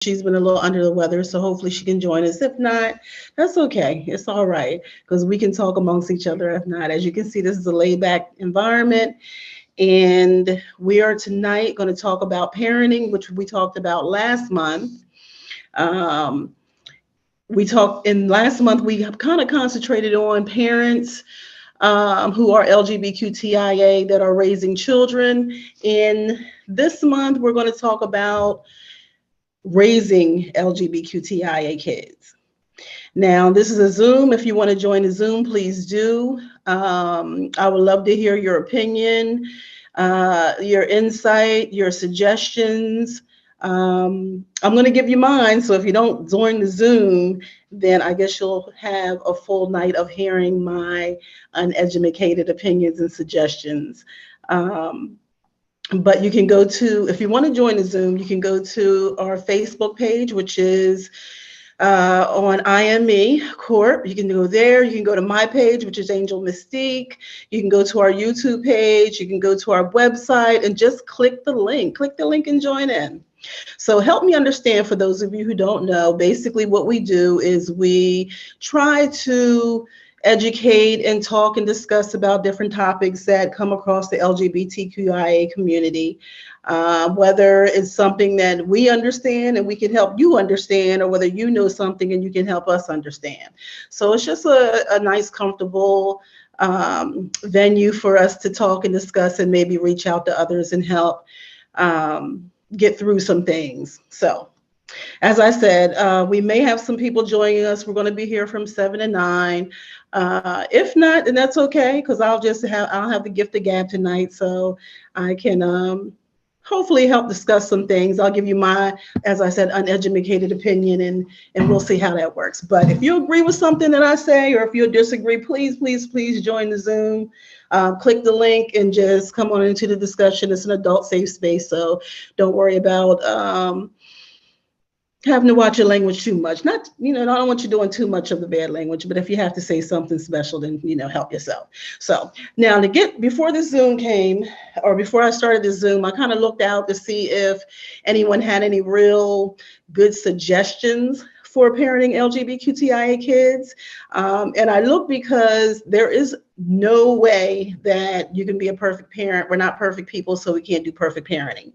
she's been a little under the weather, so hopefully she can join us. If not, that's okay. It's all right because we can talk amongst each other. If not, as you can see, this is a laid back environment. And we are tonight going to talk about parenting, which we talked about last month. Um, we talked in last month, we kind of concentrated on parents who are LGBTQIA that are raising children. In this month, we're going to talk about raising LGBTQIA kids. Now, this is a Zoom. If you want to join the Zoom, please do. I would love to hear your opinion, your insight, your suggestions. I'm going to give you mine. So if you don't join the Zoom, then I guess you'll have a full night of hearing my uneducated opinions and suggestions. Um, but you can go to, if you want to join the Zoom, you can go to our Facebook page, which is on IME Corp. You can go there. You can go to my page, which is Angel Mystique. You can go to our YouTube page. You can go to our website and just click the link. Click the link and join in. So help me understand, for those of you who don't know, basically what we do is we try to educate and talk and discuss about different topics that come across the LGBTQIA community, whether it's something that we understand and we can help you understand, or whether you know something and you can help us understand. So it's just a nice, comfortable venue for us to talk and discuss and maybe reach out to others and help get through some things. So as I said, we may have some people joining us. We're going to be here from 7 to 9. If not, then that's okay, because I'll have the gift of gab tonight, so I can hopefully help discuss some things. I'll give you my, as I said, uneducated opinion, and we'll see how that works. But if you agree with something that I say, or if you disagree, please join the Zoom. Click the link and just come on into the discussion. It's an adult safe space, so don't worry about having to watch your language too much. Not, I don't want you doing too much of the bad language, but if you have to say something special, then, help yourself. So now before the Zoom came, or before I started the Zoom, I kind of looked out to see if anyone had any real good suggestions for parenting LGBTQIA kids. And I looked because there is no way that you can be a perfect parent. We're not perfect people, so we can't do perfect parenting.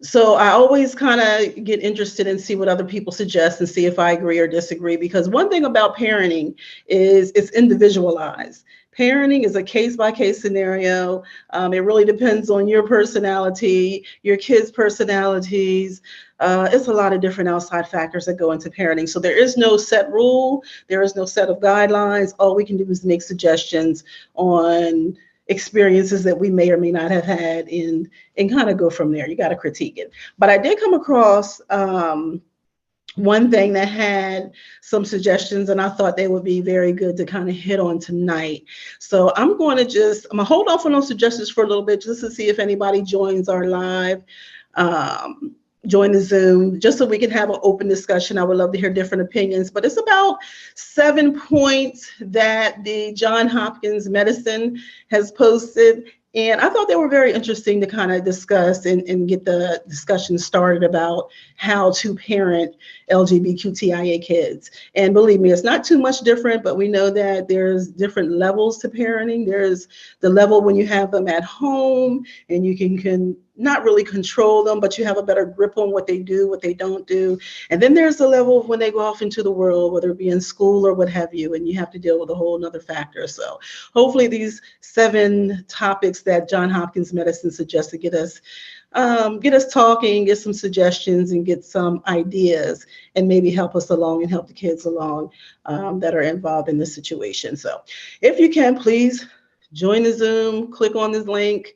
So I always kind of get interested and see what other people suggest and see if I agree or disagree, because one thing about parenting is it's individualized. Parenting is a case-by-case scenario. It really depends on your personality, your kids' personalities. It's a lot of different outside factors that go into parenting. So there is no set rule. There is no set of guidelines. All we can do is make suggestions on experiences that we may or may not have had, and kind of go from there. You got to critique it. But I did come across one thing that had some suggestions, and I thought they would be very good to kind of hit on tonight. So I'm going to hold off on those suggestions for a little bit, just to see if anybody joins our live. Join the Zoom, just so we can have an open discussion. I would love to hear different opinions, but it's about 7 points that the John Hopkins Medicine has posted. And I thought they were very interesting to kind of discuss and get the discussion started about how to parent LGBTQIA kids. And believe me, it's not too much different, but we know that there's different levels to parenting. There's the level when you have them at home and you can not really control them, but you have a better grip on what they do, what they don't do. And then there's the level of when they go off into the world, whether it be in school or what have you, and you have to deal with a whole nother factor. So hopefully these 7 topics that John Hopkins Medicine suggests to get us talking, get some suggestions, and get some ideas, and maybe help us along and help the kids along that are involved in this situation. So if you can, please join the Zoom, click on this link.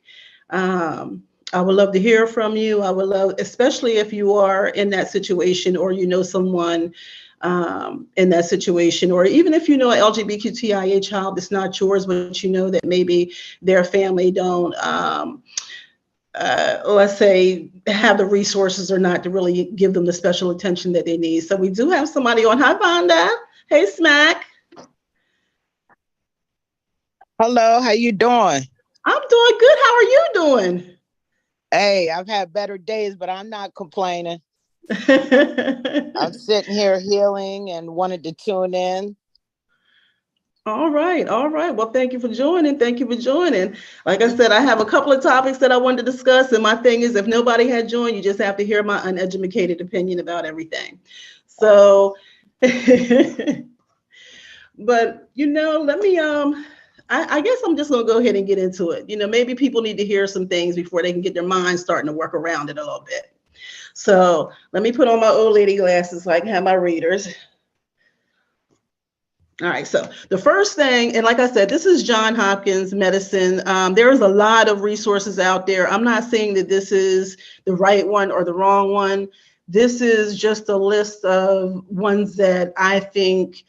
I would love to hear from you. I would love, especially if you are in that situation, or you know someone in that situation, or even if you know an LGBTQIA child that's not yours, but you know that maybe their family don't, let's say, have the resources or not to really give them the special attention that they need. So we do have somebody on. Hi, Vonda. Hey, Smack. Hello, how you doing? I'm doing good. How are you doing? Hey, I've had better days, but I'm not complaining. I'm sitting here healing and wanted to tune in. All right, all right. Well, thank you for joining. Thank you for joining. Like I said, I have a couple of topics that I wanted to discuss, and my thing is, if nobody had joined, you just have to hear my uneducated opinion about everything. So, but let me I guess I'm just gonna go ahead and get into it. Maybe people need to hear some things before they can get their minds starting to work around it a little bit. So let me put on my old lady glasses so I can have my readers. All right, so the first thing, and like I said, this is John Hopkins Medicine. There is a lot of resources out there. I'm not saying that this is the right one or the wrong one. This is just a list of ones that I think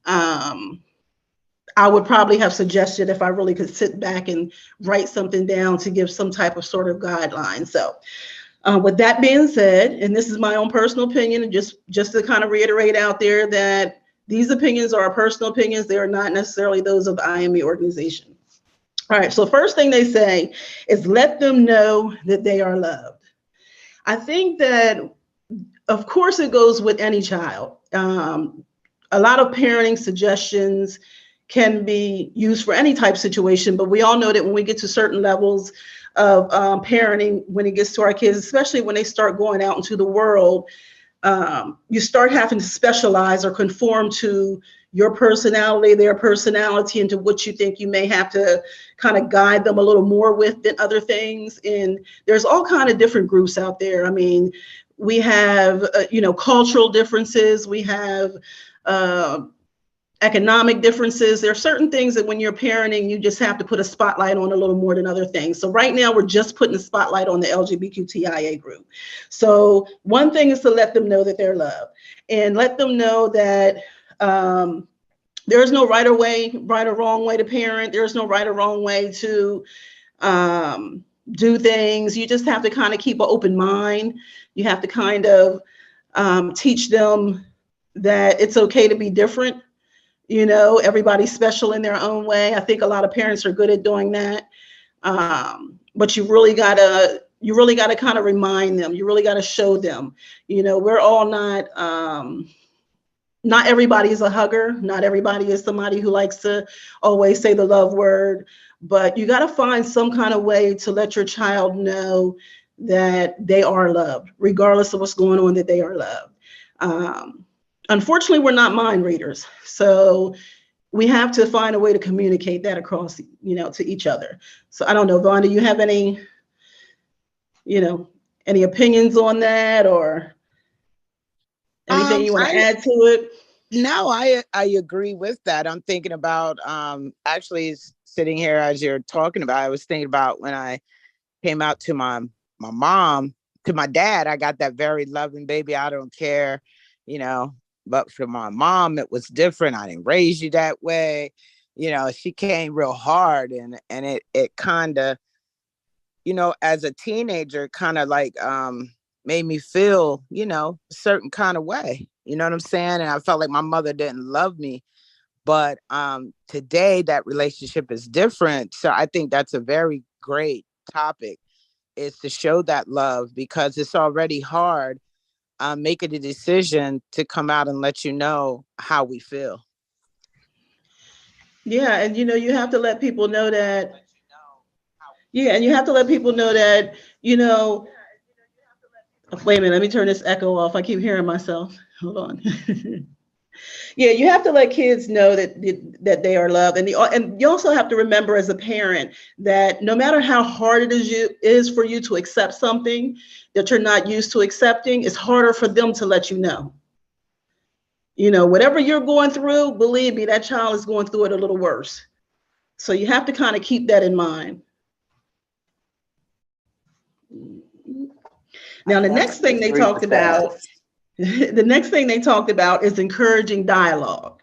I would probably have suggested if I really could sit back and write something down to give some type of sort of guideline. So with that being said, and this is my own personal opinion, and just to kind of reiterate out there that these opinions are personal opinions. They are not necessarily those of the IME organization. All right, so first thing they say is let them know that they are loved. I think that, of course, it goes with any child. A lot of parenting suggestions can be used for any type of situation, but we all know that when we get to certain levels of parenting, when it gets to our kids, especially when they start going out into the world, you start having to specialize or conform to your personality, their personality, and to what you think you may have to kind of guide them a little more with than other things. And there's all kind of different groups out there. I mean, we have, cultural differences. We have economic differences. There are certain things that when you're parenting, you just have to put a spotlight on a little more than other things. So right now we're just putting the spotlight on the LGBTQIA group. So one thing is to let them know that they're loved and let them know that there's no right or wrong way to parent. There's no right or wrong way to do things. You just have to kind of keep an open mind. You have to kind of teach them that it's okay to be different. Everybody's special in their own way. I think a lot of parents are good at doing that. But you really gotta kind of remind them. You really gotta show them. We're all not everybody is a hugger. Not everybody is somebody who likes to always say the love word. But you got to find some kind of way to let your child know that they are loved, regardless of what's going on, that they are loved. Unfortunately, we're not mind readers. So we have to find a way to communicate that across, to each other. So I don't know, Vaughn, do you have any opinions on that or anything you want to add to it? No, I agree with that. I'm thinking about actually sitting here as you're talking about, I was thinking about when I came out to my mom, to my dad, I got that very loving baby, I don't care, but for my mom, it was different. I didn't raise you that way. She came real hard and it kind of, as a teenager, kind of like made me feel, a certain kind of way. You know what I'm saying? And I felt like my mother didn't love me. But today that relationship is different. So I think that's a very great topic, is to show that love, because it's already hard making a decision to come out and let you know how we feel. Yeah, and you have to let people know that. Yeah, and you have to let people know that, wait a minute, let me turn this echo off. I keep hearing myself. Hold on. Yeah, you have to let kids know that they are loved, and you also have to remember as a parent that no matter how hard it is for you to accept something that you're not used to accepting, it's harder for them to let you know. Whatever you're going through, believe me, that child is going through it a little worse. So you have to kind of keep that in mind. Now, the next thing they talked about is encouraging dialogue.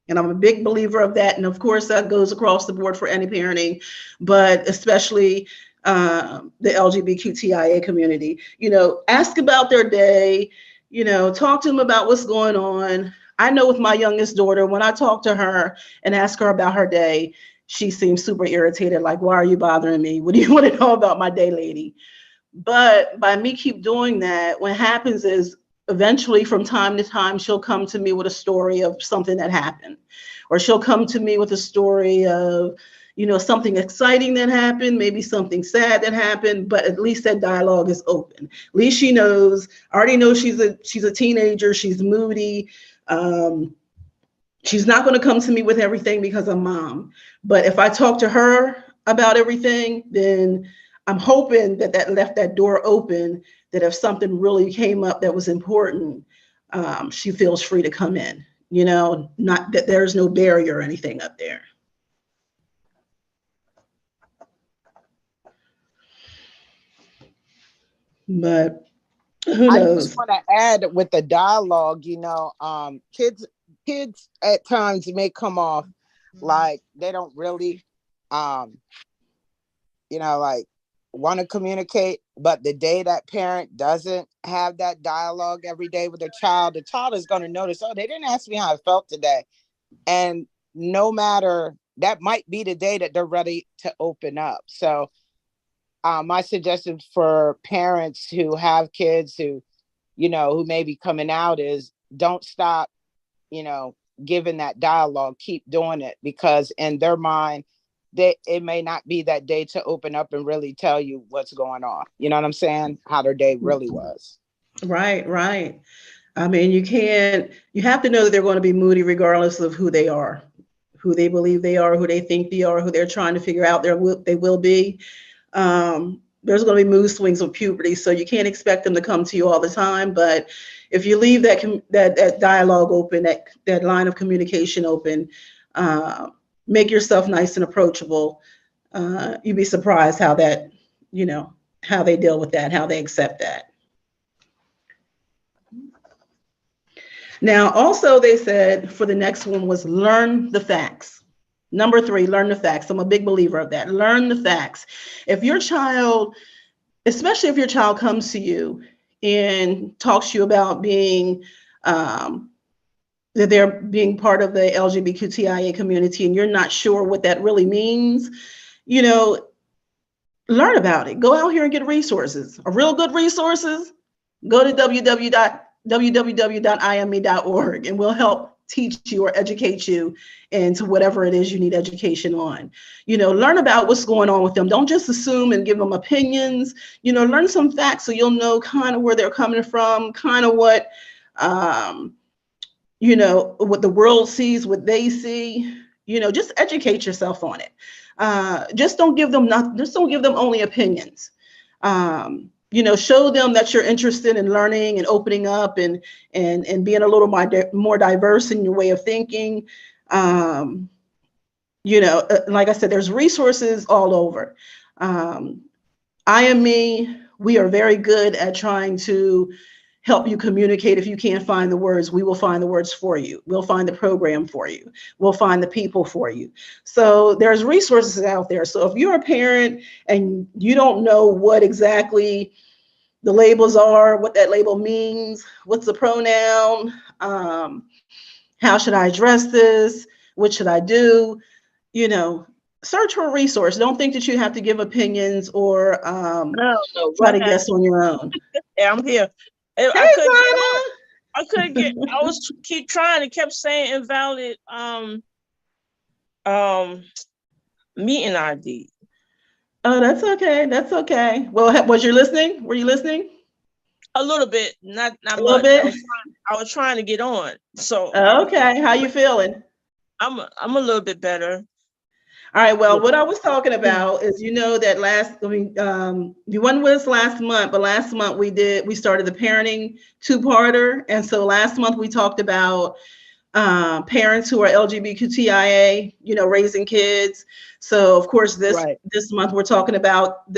And I'm a big believer of that. And of course, that goes across the board for any parenting, but especially the LGBTQIA community. Ask about their day, talk to them about what's going on. I know with my youngest daughter, when I talk to her and ask her about her day, she seems super irritated. Like, why are you bothering me? What do you want to know about my day, lady? But by me keep doing that, what happens is eventually from time to time, she'll come to me with a story of something that happened, or she'll come to me with a story of, something exciting that happened, maybe something sad that happened, but at least that dialogue is open. At least she knows, I already know she's a teenager, she's moody. She's not going to come to me with everything because I'm mom. But if I talk to her about everything, then I'm hoping that left that door open, that if something really came up that was important, she feels free to come in, not that there's no barrier or anything up there. But who I knows? just want to add with the dialogue, kids at times may come off like they don't really, like want to communicate. But the day that parent doesn't have that dialogue every day with the child is going to notice, oh, they didn't ask me how I felt today. And no matter, that might be the day that they're ready to open up. So my suggestion for parents who have kids who may be coming out is don't stop, giving that dialogue, keep doing it, because in their mind, it may not be that day to open up and really tell you what's going on. You know what I'm saying? How their day really was. Right, right. I mean, you have to know that they're going to be moody regardless of who they are, who they believe they are, who they think they are, who they're trying to figure out they will be. There's going to be mood swings with puberty, so you can't expect them to come to you all the time. But if you leave that dialogue open, that line of communication open, make yourself nice and approachable, you'd be surprised how how they deal with that, how they accept that. Now, also they said for the next one was learn the facts. Number 3, learn the facts. I'm a big believer of that. Learn the facts. If your child, especially if your child comes to you and talks to you about being, that they're being part of the LGBTQIA community and you're not sure what that really means, learn about it. Go out here and get resources. Real good resources, go to www.ime.org and we'll help teach you or educate you into whatever it is you need education on. Learn about what's going on with them. Don't just assume and give them opinions. Learn some facts so you'll know kind of where they're coming from, kind of what, what the world sees, what they see. Just educate yourself on it. Just don't give them only opinions. Show them that you're interested in learning and opening up and being a little more diverse in your way of thinking. Like I said, there's resources all over. IME, we are very good at trying to help you communicate. If you can't find the words, we will find the words for you. We'll find the program for you. We'll find the people for you. So there's resources out there. So if you're a parent and you don't know what exactly the labels are, what that label means, what's the pronoun, how should I address this, what should I do, search for a resource. Don't think that you have to give opinions or try to guess on your own. Yeah, I'm here. Hey, I couldn't get. I was keep trying. It kept saying invalid meeting ID. Oh, that's okay. That's okay. Well, was you listening? Were you listening? A little bit, not a little much. bit. I was trying to get on. So okay, how you feeling? I'm a little bit better. All right. Well, what I was talking about is, that you went with us last month, but last month we started the parenting 2-parter. And so last month we talked about parents who are LGBTQIA, raising kids. So of course, this month we're talking about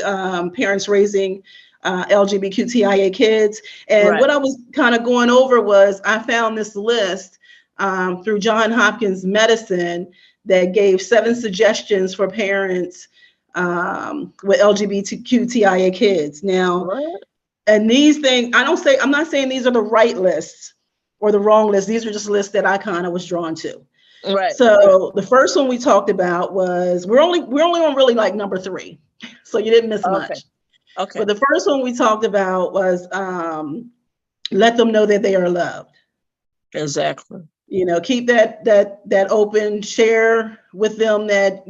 parents raising LGBTQIA kids. And what I was kind of going over was I found this list through Johns Hopkins Medicine that gave 7 suggestions for parents with LGBTQIA kids. Now, and these things, I'm not saying these are the right lists or the wrong lists. These are just lists that I kind of was drawn to. Right. So the first one we talked about was we're only on really like number 3, so you didn't miss much. Okay. But the first one we talked about was let them know that they are loved. Exactly. Keep that open, share with them that,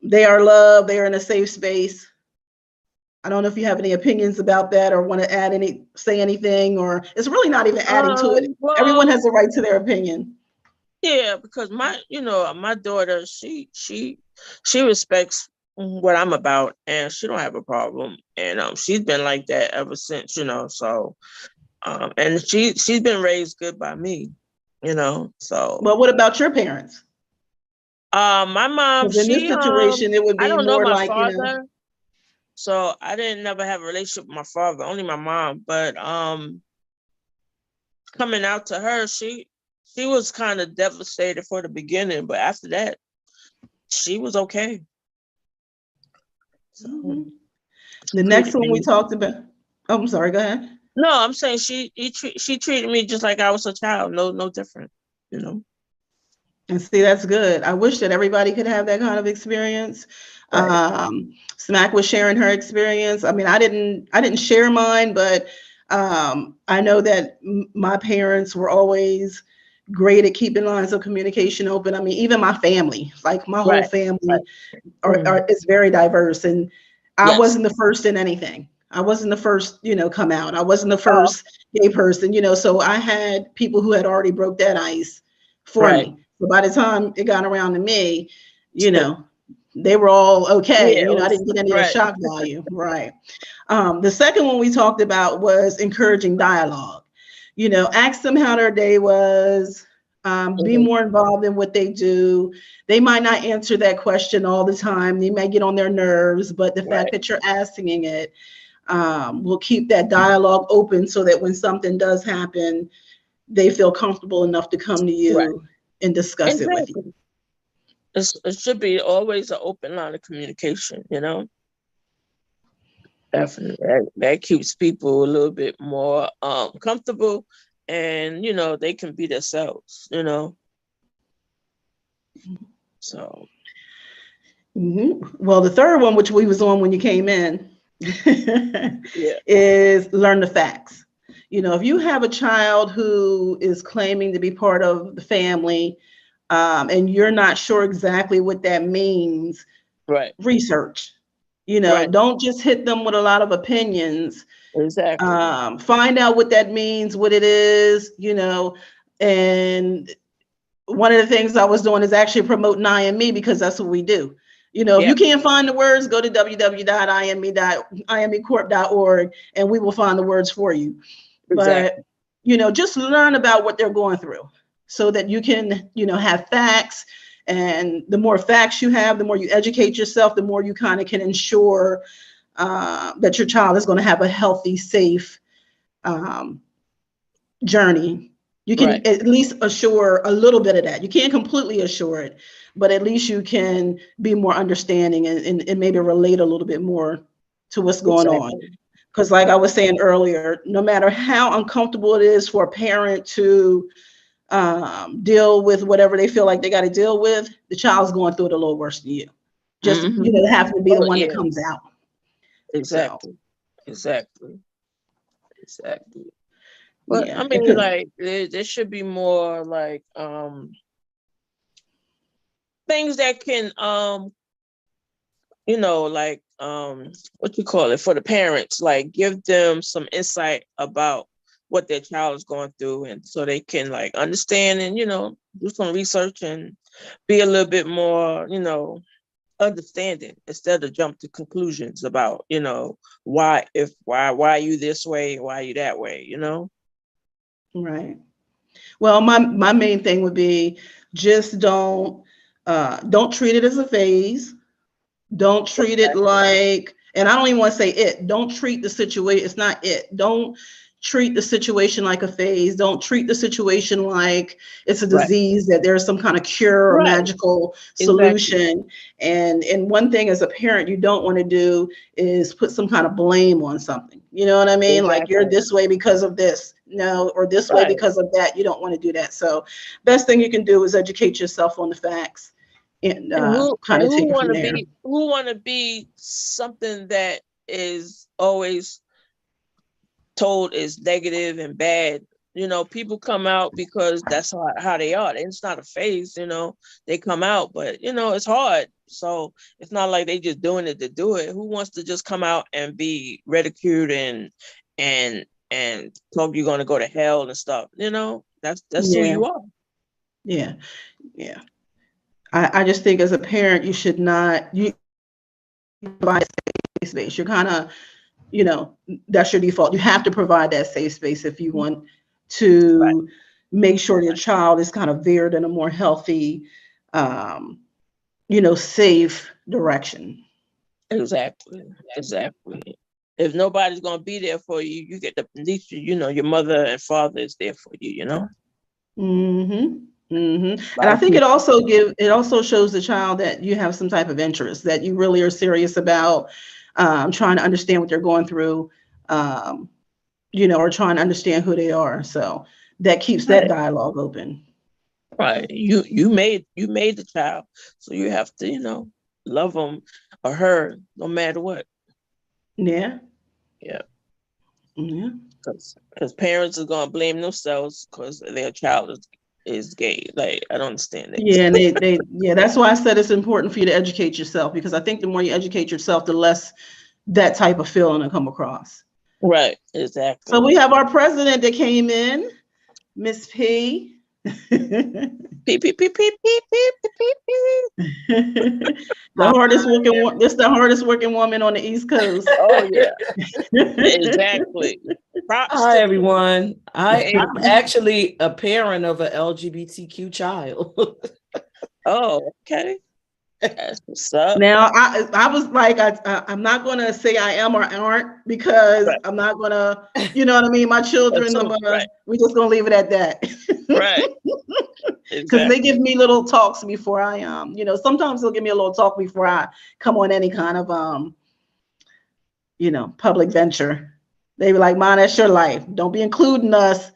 they are loved, they are in a safe space. I don't know if you have any opinions about that or want to say anything, or it's really not even adding to it. Everyone Well, has a right to their opinion. yeah, because my daughter, she respects what I'm about, and she don't have a problem, and she's been like that ever since, so and she's been raised good by me, so. But what about your parents? My mom, Because in this situation, it would I be don't know more my like, father, so I didn't never have a relationship with my father, only my mom. But coming out to her, she was kind of devastated for the beginning, but after that, she was okay. So the next one we talked about. Oh, I'm sorry. Go ahead. No, I'm saying she treated me just like I was a child, no different, And see, that's good. I wish that everybody could have that kind of experience. Right. Smack was sharing her experience. I mean, I didn't share mine, but I know that my parents were always great at keeping lines of communication open. I mean, even my family, like my whole Right. family, Mhm. is very diverse, and I Yes. wasn't the first in anything. I wasn't the first, come out. I wasn't the Oh, first gay person, so I had people who had already broke that ice for right. me. So by the time it got around to me, you know, they were all okay. Yeah, it I was didn't get any of the right. shock value. Right. The second one we talked about was encouraging dialogue. Ask them how their day was, be Mhm. more involved in what they do. They might not answer that question all the time. They may get on their nerves, but the fact Right. that you're asking it will keep that dialogue open so that when something does happen, they feel comfortable enough to come to Right. you and discuss it with you. Exactly. It should be always an open line of communication. Definitely. That keeps people a little bit more comfortable, and they can be themselves. So Well, the third one, which we was on when you came in, yeah. is learn the facts. If you have a child who is claiming to be part of the family, and you're not sure exactly what that means, Right. research. Right. Don't just hit them with a lot of opinions. Exactly. Find out what that means, what it is, and one of the things I was doing is actually promoting IME, because that's what we do. If you Yeah. can't find the words, go to www.imecorp.org and we will find the words for you. But, Exactly. just learn about what they're going through so that you can, have facts. And the more facts you have, the more you educate yourself, the more you kind of can ensure that your child is going to have a healthy, safe journey. You Right. can at least assure a little bit of that. You can't completely assure it, but at least you can be more understanding and maybe relate a little bit more to what's going on. Exactly. Because like I was saying earlier, no matter how uncomfortable it is for a parent to deal with whatever they feel like they got to deal with, the child's going through it a little worse than you. Just, Mm-hmm. having to be the Oh one that yeah. comes out. So, Exactly. Exactly. Exactly. But yeah. I mean, Because like, there should be more like things that can like what you call it, for the parents, like give them some insight about what their child is going through, and so they can like understand and do some research and be a little bit more understanding, instead of jump to conclusions about why you this way, why you that way. right. Well, my main thing would be just don't treat it as a phase. Don't treat it like, and I don't even want to say it. Don't treat the situation. It's not it. Don't treat the situation like a phase. Don't treat the situation like it's a Right. disease that there's some kind of cure or Right. magical Exactly. solution. And one thing as a parent you don't want to do is put some kind of blame on something. You know what I mean? Like you're Exactly. this way because of this. No, or this way Right. because of that. You don't want to do that. So best thing you can do is educate yourself on the facts and And kind of who take it want from to there. be something that is always told is negative and bad. You know, people come out because that's how they are. It's not a phase, you know, they come out, but you know, it's hard. So it's not like they just doing it to do it. Who wants to just come out and be ridiculed and and talk you're gonna go to hell and stuff, you know? That's who Yeah, you are. yeah, yeah. I just think as a parent, you should not, you provide a safe space. You're kind of, you know, that's your default. You have to provide that safe space if you want Right. to make sure your child is kind of veered in a more healthy, um, you know, safe direction. Exactly. Exactly. If nobody's gonna be there for you, you get the at least you know your mother and father is there for you, you know? Mm-hmm. Mm-hmm. A And lot I of think people. it also shows the child that you have some type of interest, that you really are serious about trying to understand what they're going through, um, you know, or trying to understand who they are. So that keeps that Right. dialogue open. Right. You made the child, so you have to, you know, love them or her no matter what. Yeah. Yeah. Yeah. Because parents are gonna blame themselves because their child is gay. Like I don't understand it. Yeah, and yeah, that's why I said it's important for you to educate yourself, because I think the more you educate yourself, the less that type of feeling will come across. Right. So Exactly. we have our president that came in, Miss P. Peep peep peep peep peep peep peep peep. the Hi. hardest working one. This the hardest working woman on the East Coast. Oh yeah. Exactly. Props Hi to everyone. hey. I'm actually a parent of an LGBTQ child. Oh, okay. That's what's up. Now I was like I'm not gonna say I am or aren't, because Right. I'm not gonna, you know what I mean. My children, So, right. we just gonna leave it at that. Right. Because they give Exactly. me little talks before I you know, sometimes they'll give me a little talk before I come on any kind of you know, public venture. They were like, "Mom, that's your life. Don't be including us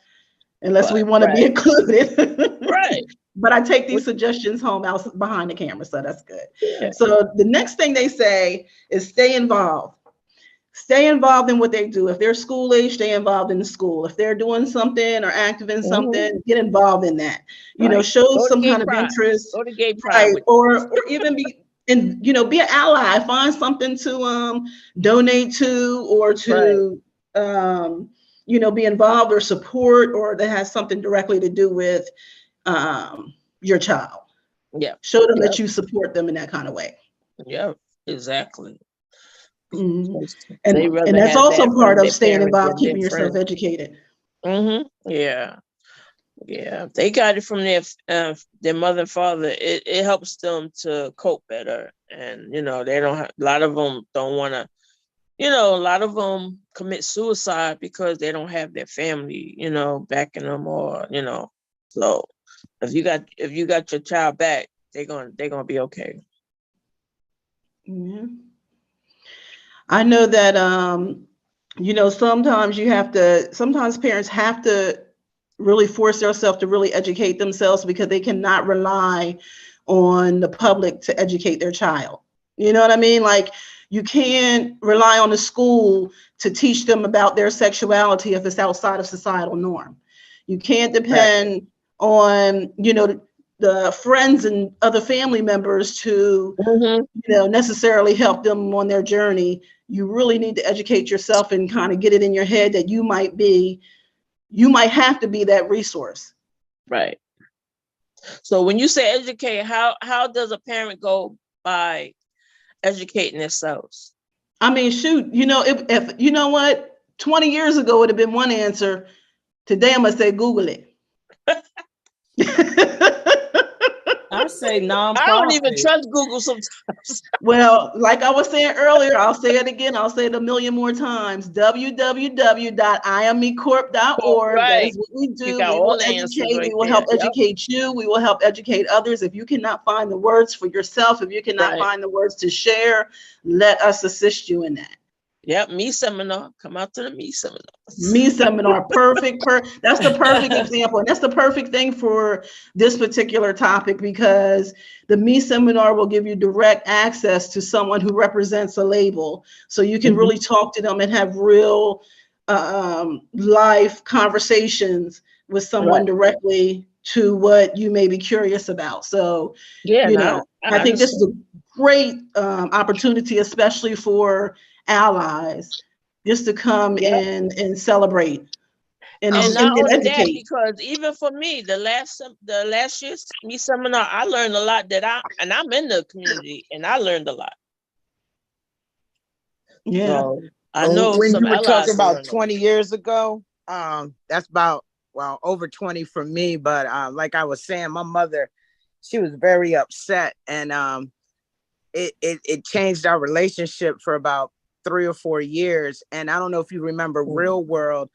unless we But want to be right. included." Right. But I take these Which, suggestions home out behind the camera, so that's good. yeah. So the next thing they say is stay involved. Stay involved in what they do. If they're school age, stay involved in the school. If they're doing something or active in Mhm. something, get involved in that. You know, Right. show Go to some gay kind of pride. interest, Go to gay pride right? with Or even be, and you know, be an ally. Find something to donate to, or right. to you know, be involved or support, or that has something directly to do with your child. Yeah. Show them that Yep. you support them in that kind of way. Yep. Exactly. Mhm. 'Cause they And rather that's have also that from part of their staying parents involved, than their keeping yourself friends. educated. Yeah. Yeah. They got it from their mother and father. It helps them to cope better. And, you know, they don't have, a lot of them don't want to, you know, a lot of them commit suicide because they don't have their family, you know, backing them, or, you know, so if you got your child back, they're gonna be okay. Yeah. I know that you know, sometimes parents have to really force themselves to really educate themselves, because they cannot rely on the public to educate their child. You know what I mean? Like, you can't rely on the school to teach them about their sexuality if it's outside of societal norm. You can't Right. depend on, you know, the friends and other family members to, Hmm. you know, necessarily help them on their journey. You really need to educate yourself and kind of get it in your head that you might have to be that resource. Right. So when you say educate, how does a parent go by educating themselves? I mean, shoot, you know, if you know what, 20 years ago would have been one answer. Today I'm gonna say Google it. I say I don't even nonprofit. trust Google sometimes. Well, like I was saying earlier, I'll say it again. I'll say it a million more times. www.imecorp.org. That Right. is what we You do. got We all will the answers educate. right We will there. help Yep. educate you. We will help educate others. If you cannot find the words for yourself, if you cannot Right. find the words to share, let us assist you in that. Yep, me seminar. Come out to the me seminar. Me seminar, perfect. That's the perfect example. And that's the perfect thing for this particular topic, because the me seminar will give you direct access to someone who represents a label. So you can really talk to them and have real live conversations with someone Right. directly to what you may be curious about. So, Yeah, you no, know, I I think this is understand. a great opportunity, especially for allies, just to come Yeah. in and celebrate and, And and, not and only that, educate. because even for me, the last year's me seminar, I learned a lot I'm in the community and I learned a lot. Yeah. So I know When some you were talking allies will about learn a lot. 20 years ago, that's about, well, over 20 for me. But like I was saying, my mother, she was very upset, and it changed our relationship for about 3 or 4 years. And I don't know if you remember Real World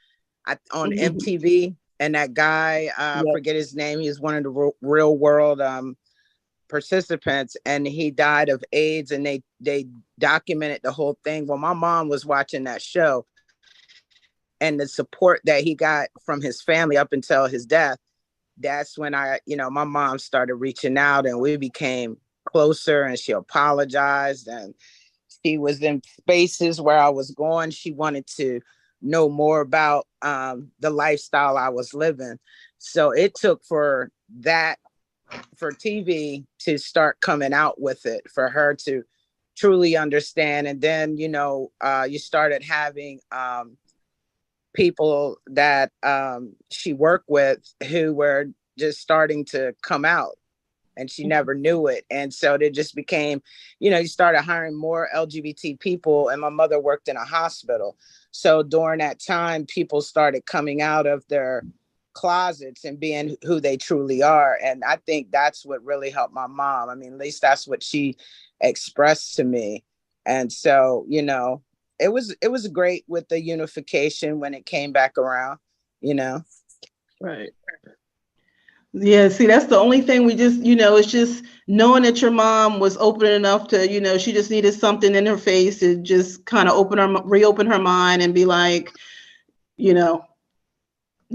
on Mhm. MTV, and that guy, Yeah. forget his name, he was one of the Real World participants, and he died of AIDS, and they documented the whole thing. Well, my mom was watching that show, and the support that he got from his family up until his death, that's when my mom started reaching out, and we became closer, and she apologized, and she was in spaces where I was going. She wanted to know more about the lifestyle I was living. So it took for TV to start coming out with it, for her to truly understand. And then, you started having people that she worked with who were just starting to come out, and she never knew it. And so it just became, you started hiring more LGBT people, and my mother worked in a hospital. So during that time, people started coming out of their closets and being who they truly are. And I think that's what really helped my mom. I mean, at least that's what she expressed to me. And so, it was great with the unification when it came back around. Right. Yeah, see, that's the only thing we just, it's just knowing that your mom was open enough to, she just needed something in her face to just kind of reopen her mind and be like, you know,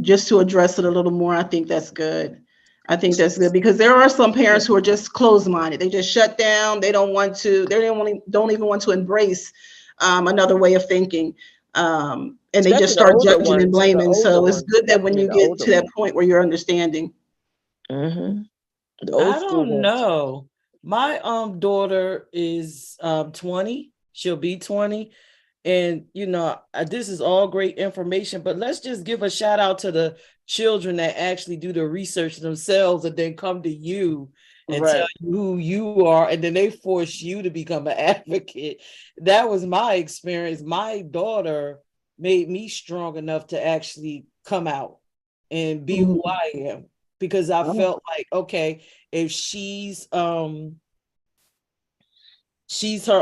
just to address it a little more. I think that's good. I think that's good, because there are some parents who are just closed-minded. They just shut down. They don't want to, don't even want to embrace another way of thinking. And they just Especially the start older judging and ones. The blaming. older So it's ones. good that when Definitely you the get older to that ones. point where you're understanding. Mm-hmm. The old I school don't ones. know. My daughter is 20. She'll be 20. And this is all great information, but let's just give a shout out to the children that actually do the research themselves and then come to you and tell Right. you who you are, and then they force you to become an advocate. That was my experience. My daughter made me strong enough to actually come out and be who I am, because I Oh, felt like, okay, if she's her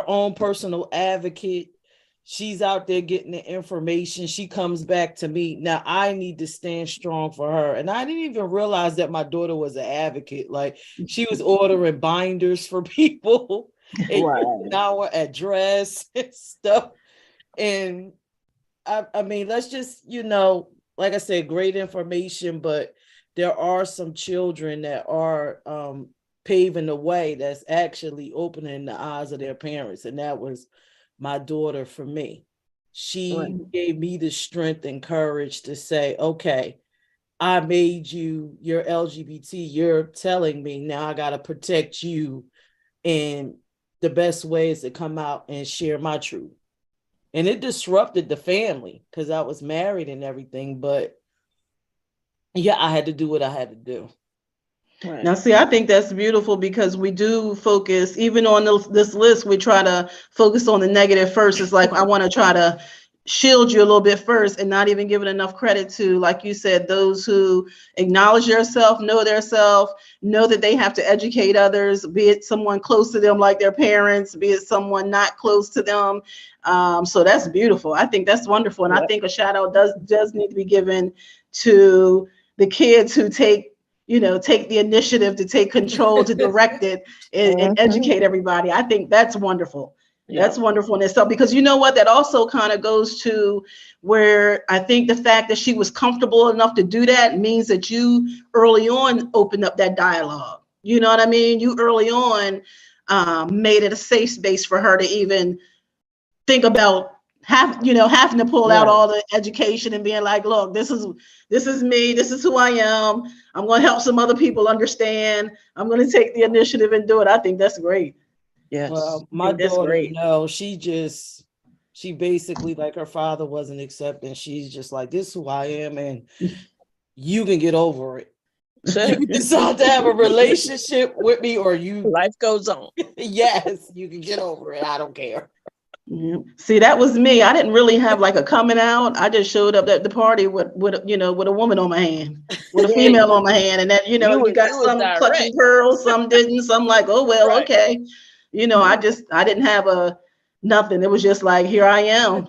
own personal advocate, she's out there getting the information, she comes back to me, now I need to stand strong for her. And I didn't even realize that my daughter was an advocate. Like, she was ordering binders for people and right. our address and stuff. And I mean, let's just, like I said, great information, but there are some children that are paving the way, that's actually opening the eyes of their parents. And that was my daughter for me. She Right. gave me the strength and courage to say, okay, I made you're LGBT, you're telling me now I got to protect you. And the best way is to come out and share my truth. And it disrupted the family because I was married and everything. But yeah, I had to do what I had to do. Right. Now, see, I think that's beautiful, because we do focus, even on this list, we try to focus on the negative first. It's like, I want to try to shield you a little bit first and not even give it enough credit to, like you said, those who acknowledge theirself, know their self, know that they have to educate others, be it someone close to them like their parents, be it someone not close to them. So that's beautiful. I think that's wonderful. And I Yep. think a shout out does need to be given to the kids who take the initiative to take control, to direct it, and Mhm. educate everybody. I think that's wonderful. That's wonderful in itself, because you know what, that also kind of goes to where I think the fact that she was comfortable enough to do that means that you early on opened up that dialogue. You know what I mean? You early on made it a safe space for her to even think about having to pull out Right. all the education and being like, look, this is me, this is who I am. I'm going to help some other people understand. I'm going to take the initiative and do it. I think that's great. Yes. Well, I my think that's daughter, great. no, she basically, like, her father wasn't accepting. She's just like, this is who I am, and you can get over it. You can decide to have a relationship with me, or you, Life goes on. yes, you can get over it. I don't care. Yeah. See, that was me. I didn't really have like a coming out. I just showed up at the party with with a woman on my hand, with a Yeah, female on my hand, and that you was got some clutching direct. pearls, some didn't, some like, oh well, Right. okay. I didn't have a nothing. It was just like, here I am.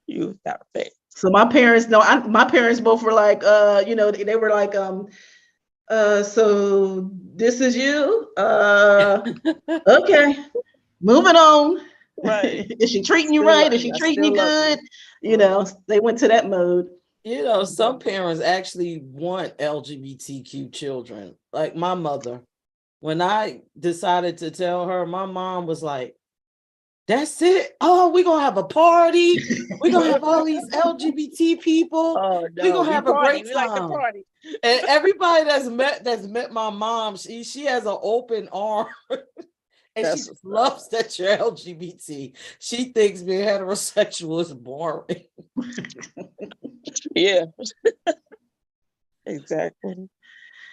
You was direct. So my parents my parents both were like, they were like, so this is you? Okay, moving on. Right. Is she treating you Still right? love Is you. she I treating you still love good? you. They went to that mode. Some parents actually want LGBTQ children. Like my mother, when I decided to tell her, my mom was like, that's it. Oh, we're gonna have a party. We're gonna have all these LGBT people. Oh We're no, gonna we have a party. great We like to time. party. And everybody that's met my mom, she has an open arm. And That's she what's loves that you're LGBT. She thinks being heterosexual is boring. Yeah. Exactly.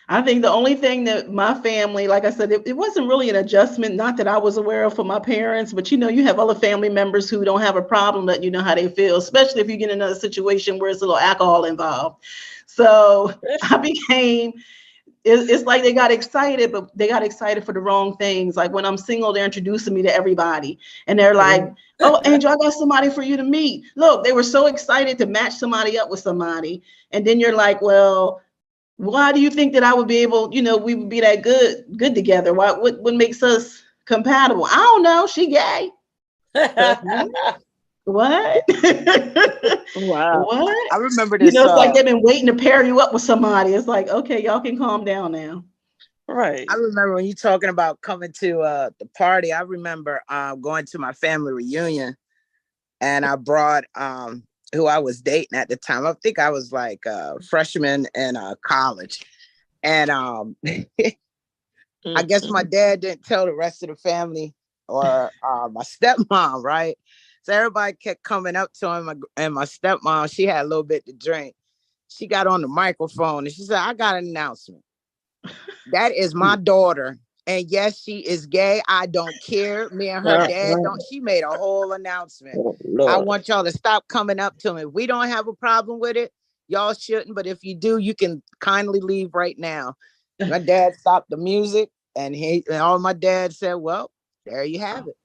I think the only thing that my family, like I said, it wasn't really an adjustment, not that I was aware of for my parents, but you have other family members who don't have a problem, that you know how they feel, especially if you get in another situation where it's a little alcohol involved. So I became, it's like they got excited, but they got excited for the wrong things. Like when I'm single, they're introducing me to everybody. And they're like, oh, Angel, I got somebody for you to meet. Look, they were so excited to match somebody up with somebody. And then you're like, well, why do you think that I would be able, we would be that good together? What makes us compatible? I don't know. She gay. What? Wow. What? I remember this. It's like they've been waiting to pair you up with somebody. It's like, okay, y'all can calm down now. Right. I remember when you talking about coming to the party. I remember going to my family reunion, and I brought who I was dating at the time. I think I was like a freshman in college, and I guess my dad didn't tell the rest of the family or my stepmom, right? So everybody kept coming up to him, and my stepmom, she had a little bit to drink. She got on the microphone and she said, I got an announcement. That is my daughter. And yes, she is gay. I don't care. Me and her dad don't. She made a whole announcement. Oh, I want y'all to stop coming up to me. If we don't have a problem with it, y'all shouldn't. But if you do, you can kindly leave right now. My dad stopped the music, and all my dad said, well, there you have it.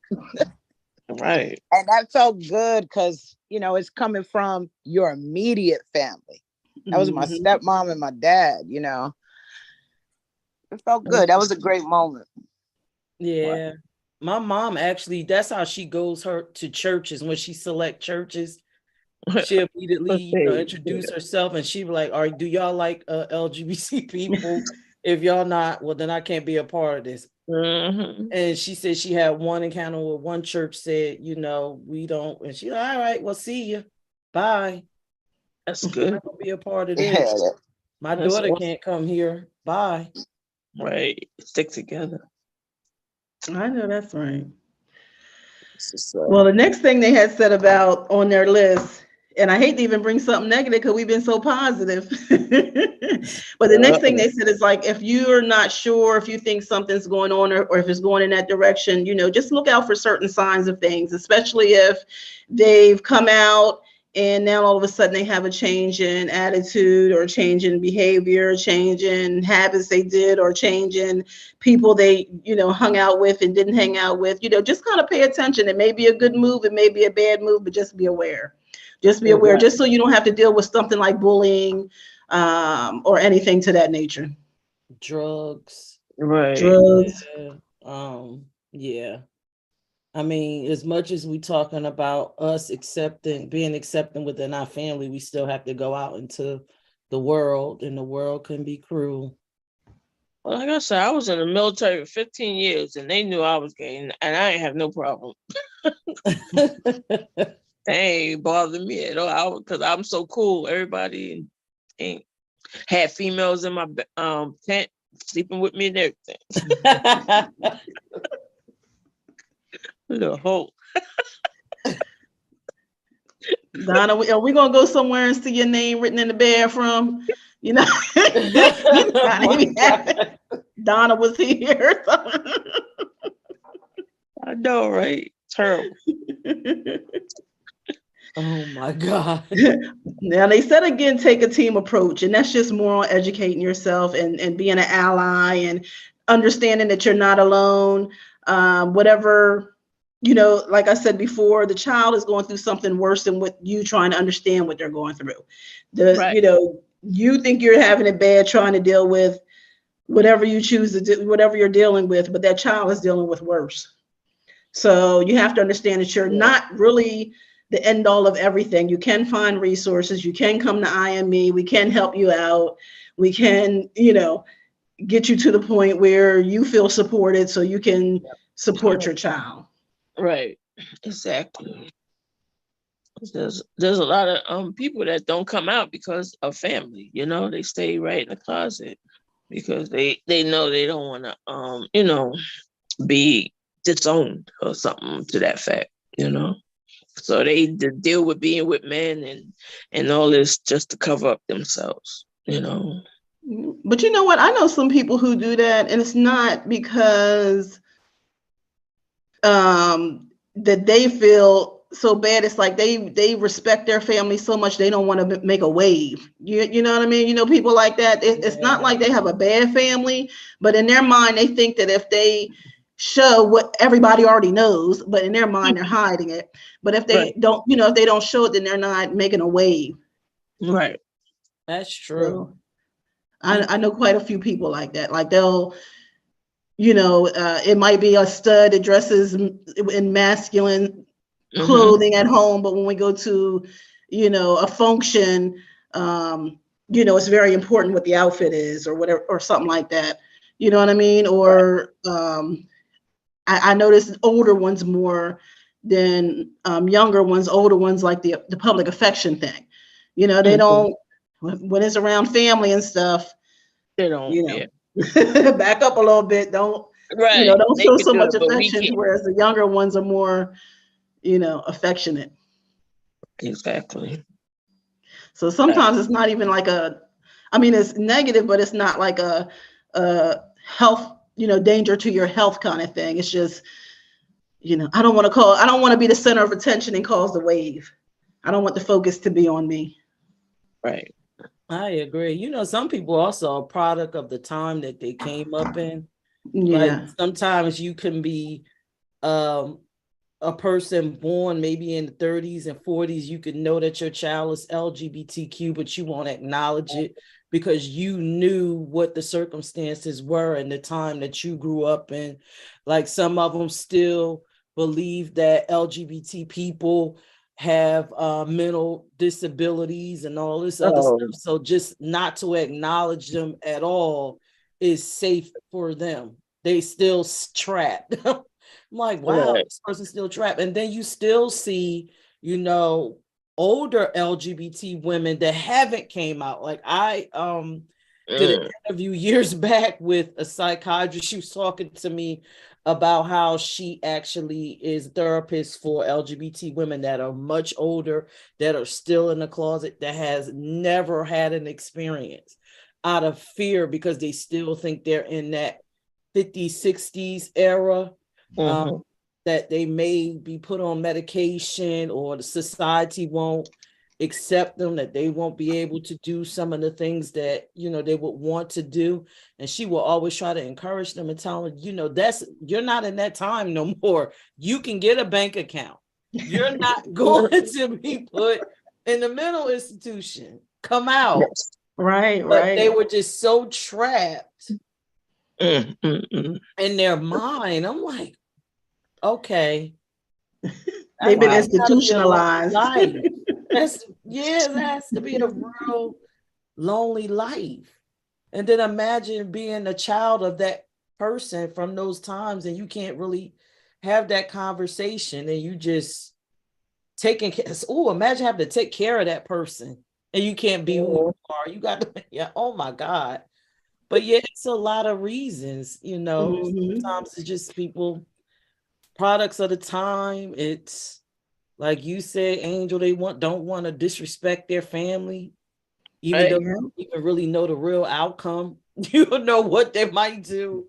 Right. And that felt good because, it's coming from your immediate family. That was my stepmom and my dad, It felt good. That was a great moment. Yeah. My mom actually, that's how she goes to churches. When she select churches, she immediately introduce herself, and she be like, do y'all like LGBT people? If y'all not, well, then I can't be a part of this. And she said she had one encounter where one church said, we don't. And she's like, all right, well, see you. Bye. That's good. I'm not gonna be a part of this. Yeah. My daughter can't come here. Bye. Right. Stick together. I know that's right. Well, the next thing they had said about on their list, and I hate to even bring something negative because we've been so positive. But the next thing they said is like, if you're not sure, if you think something's going on or if it's going in that direction, just look out for certain signs of things, especially if they've come out and now all of a sudden they have a change in attitude or change in behavior, change in habits they did, or change in people they, hung out with and didn't hang out with. Just kind of pay attention. It may be a good move, it may be a bad move, but just be aware. Just be aware, just so you don't have to deal with something like bullying or anything to that nature. Drugs. Right. Drugs. Yeah. Yeah. I mean, as much as we talking about us being accepting within our family, we still have to go out into the world, and the world can be cruel. Well, like I said, I was in the military for 15 years and they knew I was gay and I ain't have no problem. They ain't bothered me at all because I'm so cool. Everybody ain't had females in my tent sleeping with me and everything. The whole Donna, are we gonna go somewhere and see your name written in the bathroom? You know, Donna was here. I know, right? Terrible. Oh my God. Now they said again, take a team approach, and that's just more on educating yourself and being an ally and understanding that you're not alone. Whatever, like I said before, the child is going through something worse than what you trying to understand what they're going through. Right. You think you're having it bad trying to deal with whatever you choose to do, whatever you're dealing with, but that child is dealing with worse. So you have to understand that you're not really the end all of everything. You can find resources. You can come to IME. We can help you out. We can, get you to the point where you feel supported so you can support your child. Right. Exactly. There's a lot of people that don't come out because of family, they stay right in the closet because they know they don't want to be disowned or something to that fact, So they deal with being with men and all this just to cover up themselves, But you know what? I know some people who do that, and it's not because that they feel so bad. It's like they respect their family so much they don't want to make a wave. You know what I mean? People like that. It's not like they have a bad family, but in their mind they think that if they show what everybody already knows, but in their mind they're hiding it. But if they don't, if they don't show it, then they're not making a wave. Right. That's true. So, I know quite a few people like that. Like they'll, it might be a stud that dresses in masculine clothing at home, but when we go to, a function, it's very important what the outfit is or whatever, or something like that. You know what I mean? Or I notice older ones more than younger ones. Older ones like the public affection thing. They don't, when it's around family and stuff, they don't, back up a little bit. Don't, don't show so much affection, whereas the younger ones are more, affectionate. Exactly. So sometimes it's not even like it's negative, but it's not like a health, danger to your health kind of thing. It's just, I don't want to be the center of attention and cause the wave. I don't want the focus to be on me. Right. I agree. Some people also are a product of the time that they came up in. Yeah. Like sometimes you can be a person born maybe in the 30s and 40s. You can know that your child is LGBTQ, but you won't acknowledge it because you knew what the circumstances were in the time that you grew up in. Like some of them still believe that LGBT people have mental disabilities and all this other stuff. So just not to acknowledge them at all is safe for them. They still trapped. I'm like, wow, this person's still trapped. And then you still see, older LGBT women that haven't came out. Like I did an interview years back with a psychiatrist. She was talking to me about how she actually is a therapist for LGBT women that are much older, that are still in the closet, that has never had an experience out of fear because they still think they're in that 50s, 60s era, that they may be put on medication or the society won't accept them, that they won't be able to do some of the things that they would want to do. And she will always try to encourage them and tell them, you're not in that time no more. You can get a bank account. You're not going to be put in the mental institution. Come out. Right. But they were just so trapped in their mind. I'm like, okay. They've been That's gotta be a lonely institutionalized. life. That has to be a real lonely life. And then imagine being a child of that person from those times, and you can't really have that conversation, and you just taking care. Oh, imagine having to take care of that person, and you can't be who you are. You got to, yeah. Oh my God. But yeah, it's a lot of reasons, Sometimes it's just people, products of the time. It's like you said, Angel, they don't want to disrespect their family, even though they don't even really know the real outcome. You don't know what they might do.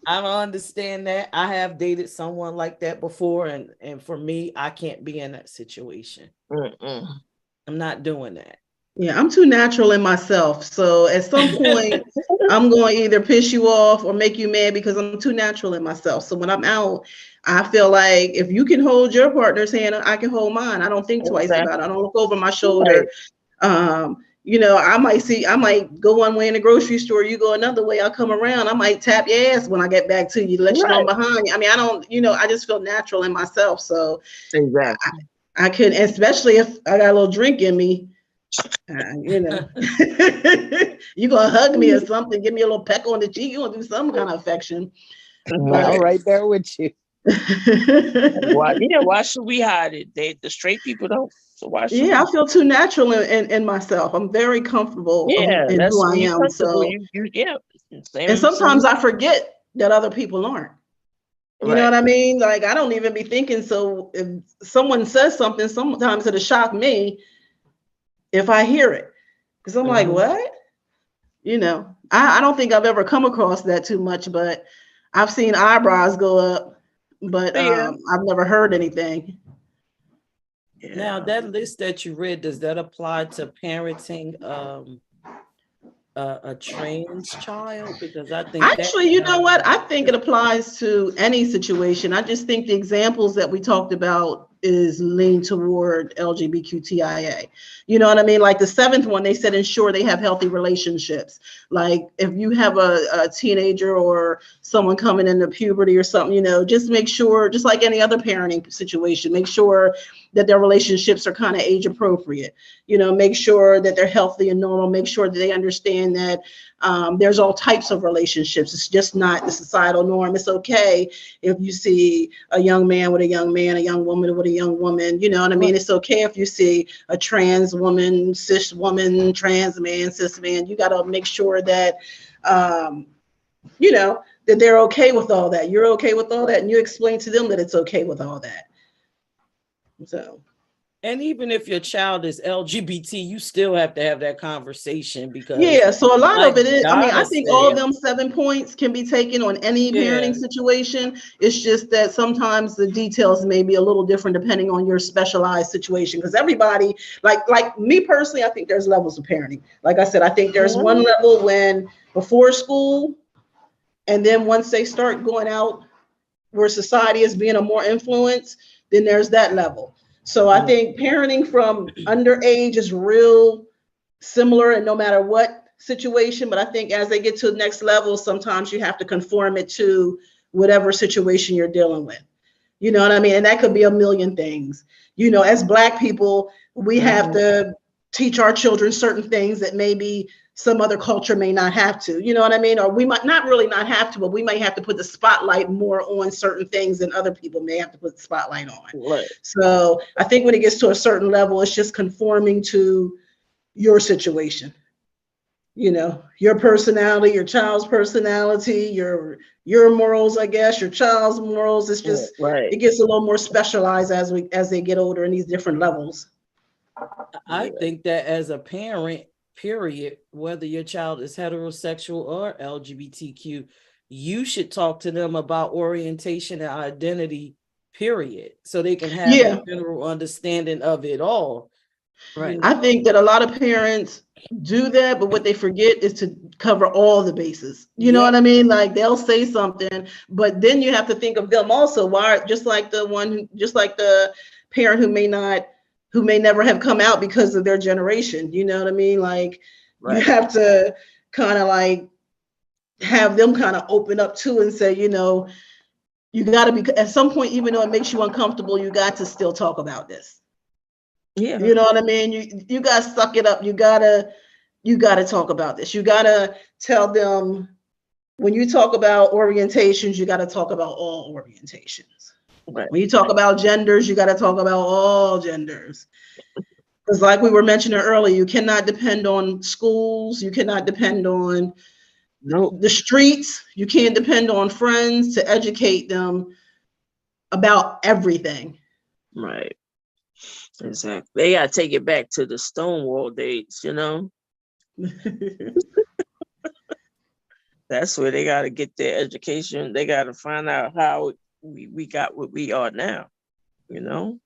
I don't understand that. I have dated someone like that before, and for me, I can't be in that situation. I'm not doing that. Yeah, I'm too natural in myself. So at some point, I'm going to either piss you off or make you mad because I'm too natural in myself. So when I'm out, I feel like if you can hold your partner's hand, I can hold mine. I don't think twice about it. I don't look over my shoulder. I might go one way in the grocery store, you go another way, I'll come around, I might tap your ass when I get back to you to let you know I'm behind you. I mean, I don't, I just feel natural in myself. So I could, especially if I got a little drink in me, you gonna hug me or something, give me a little peck on the cheek, you gonna do some kind of affection. I'm right there with you. Why should we hide it? The straight people don't. So why should I feel too natural in myself. I'm very comfortable in who I am. So and sometimes I forget that other people aren't. You know what I mean? Like, I don't even be thinking. So if someone says something, sometimes it'll shock me if I hear it. Because I'm like, what? I don't think I've ever come across that too much, but I've seen eyebrows go up, but I've never heard anything. Now, that list that you read, does that apply to parenting a trans child? Because I think actually, you know what? I think it applies to any situation. I just think the examples that we talked about is lean toward LGBTQIA. You know what I mean? Like the 7th one, they said ensure they have healthy relationships. Like if you have a teenager or someone coming into puberty or something, just make sure, just like any other parenting situation, make sure that their relationships are kind of age appropriate. Make sure that they're healthy and normal. Make sure that they understand that there's all types of relationships. It's just not the societal norm. It's okay if you see a young man with a young man, a young woman with a young woman. You know what I mean? It's okay if you see a trans woman, cis woman, trans man, cis man. You got to make sure that, that they're okay with all that. You're okay with all that. And you explain to them that it's okay with all that. So. And even if your child is LGBT, you still have to have that conversation because so a lot of it is, I think all of them 7 points can be taken on any parenting situation. It's just that sometimes the details may be a little different depending on your specialized situation. Because everybody, like me personally, I think there's levels of parenting. Like I said, I think there's one level when before school, and then once they start going out where society is being a more influence, then there's that level. So I think parenting from underage is real similar and no matter what situation, but I think as they get to the next level, sometimes you have to conform it to whatever situation you're dealing with. You know what I mean? And that could be a million things. As Black people, we have to teach our children certain things that maybe some other culture may not have to, you know what I mean? Or we might not really not have to, but we might have to put the spotlight more on certain things than other people may have to put the spotlight on. So I think when it gets to a certain level, it's just conforming to your situation, your personality, your child's personality, your morals, I guess, your child's morals. It's just, it gets a little more specialized as they get older in these different levels. I think that as a parent, period, whether your child is heterosexual or LGBTQ, you should talk to them about orientation and identity, period, so they can have a general understanding of it all. Right. I think that a lot of parents do that, but what they forget is to cover all the bases. You know what I mean? Like they'll say something, but then you have to think of them also. Why? Just like the parent who may never have come out because of their generation. You know what I mean? Like you have to kind of like have them kind of open up too and say, you know, you got to be, at some point, even though it makes you uncomfortable, you got to still talk about this. Yeah. You know what I mean? You got to suck it up. You gotta talk about this. You gotta tell them, when you talk about orientations, you gotta talk about all orientations. Right. When you talk about genders, you gotta talk about all genders. Because like we were mentioning earlier, you cannot depend on schools. You cannot depend on Nope. the streets. You can't depend on friends to educate them about everything. Right. Exactly. They gotta take it back to the Stonewall days, you know? That's where they gotta get their education. They gotta find out how we got what we are now, you know?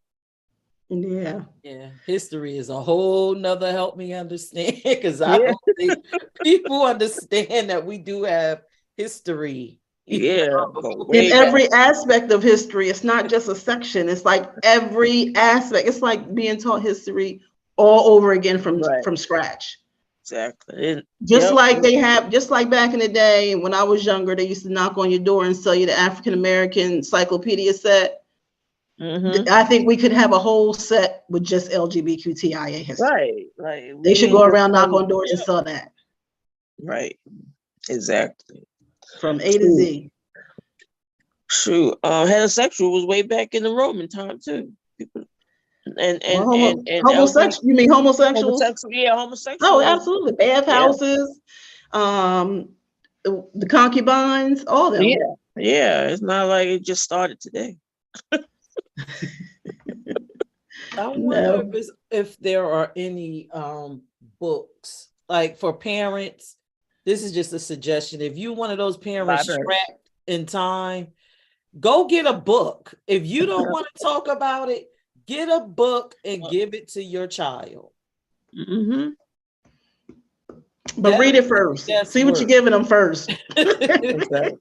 Yeah. Yeah, history is a whole nother help me understand, because I Yeah. don't think people understand that we do have history. Yeah. know? Go In way back. every aspect of history, it's not just a section. It's like every aspect. It's like being taught history all over again Right. from scratch. Exactly. And, Just yep. like just like back in the day when I was younger, they used to knock on your door and sell you the African American encyclopedia set. Mhm. I think we could have a whole set with just LGBTQIA history. Right. They should go around, knock on Yeah. doors and sell that Right. Exactly. from A to Z. Shoot. Heterosexual was way back in the Roman time too. People and Homosexual. You mean homosexuals? homosexual, yeah, homosexual. Oh, absolutely. Bathhouses, the concubines, all them. Yeah. Yeah. It's not like it just started today. I wonder No. if there are any books like for parents. This is just a suggestion. If you one of those parents Library. strapped in time, go get a book. If you don't want to talk about it, get a book and give it to your child. Mm-hmm. But read it first. See what you're giving them first. Exactly.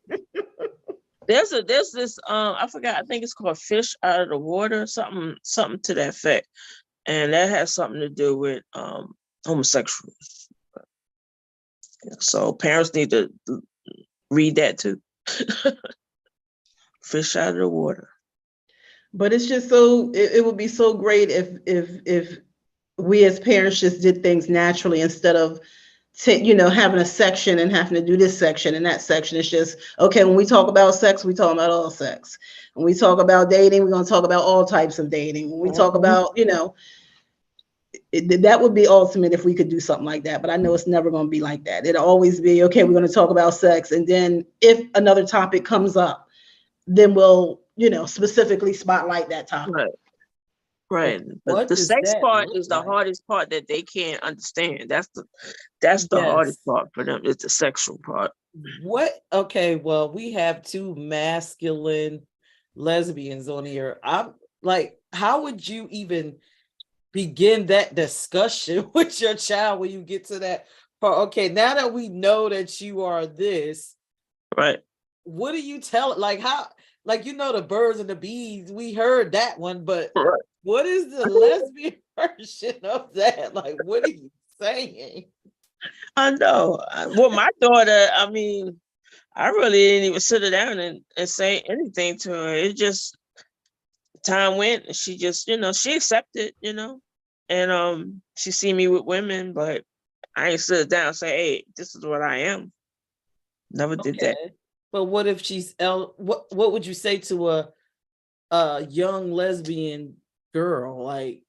There's this I forgot, I think it's called Fish Out of the Water, something to that effect. And that has something to do with homosexuals. So parents need to read that too. Fish Out of the Water. But it's just so it would be so great if we as parents just did things naturally instead of having a section and having to do this section and that section. It's just, okay, when we talk about sex, we talk about all sex. When we talk about dating, we're going to talk about all types of dating. When we talk about, that would be ultimate if we could do something like that. But I know it's never going to be like that. It'll always be, okay, we're going to talk about sex. And then if another topic comes up, then we'll, specifically spotlight that topic. Right. But the sex part is the hardest part that they can't understand. That's the hardest part for them. It's the sexual part. Okay, well, we have two masculine lesbians on here. I'm like, how would you even begin that discussion with your child when you get to that part? Okay, now that we know that you are this, right? What do you tell it? Like how? Like, the birds and the bees, we heard that one, but what is the lesbian version of that? Like, what are you saying? I know. Well, my daughter, I mean, I really didn't even sit her down and say anything to her. It just, time went and she just, she accepted, and she see me with women, but I ain't sit her down and say, hey, this is what I am. Never did that. But what if she's what would you say to a young lesbian girl? Like,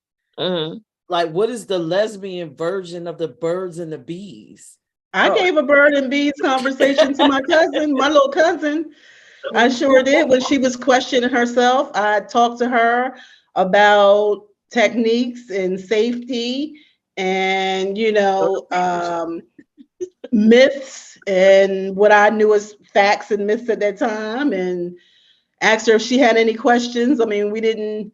like what is the lesbian version of the birds and the bees? I gave a bird and bees conversation to my cousin, my little cousin. I sure did. When she was questioning herself, I talked to her about techniques and safety and, myths and what I knew as facts and myths at that time, and asked her if she had any questions. I mean, we didn't,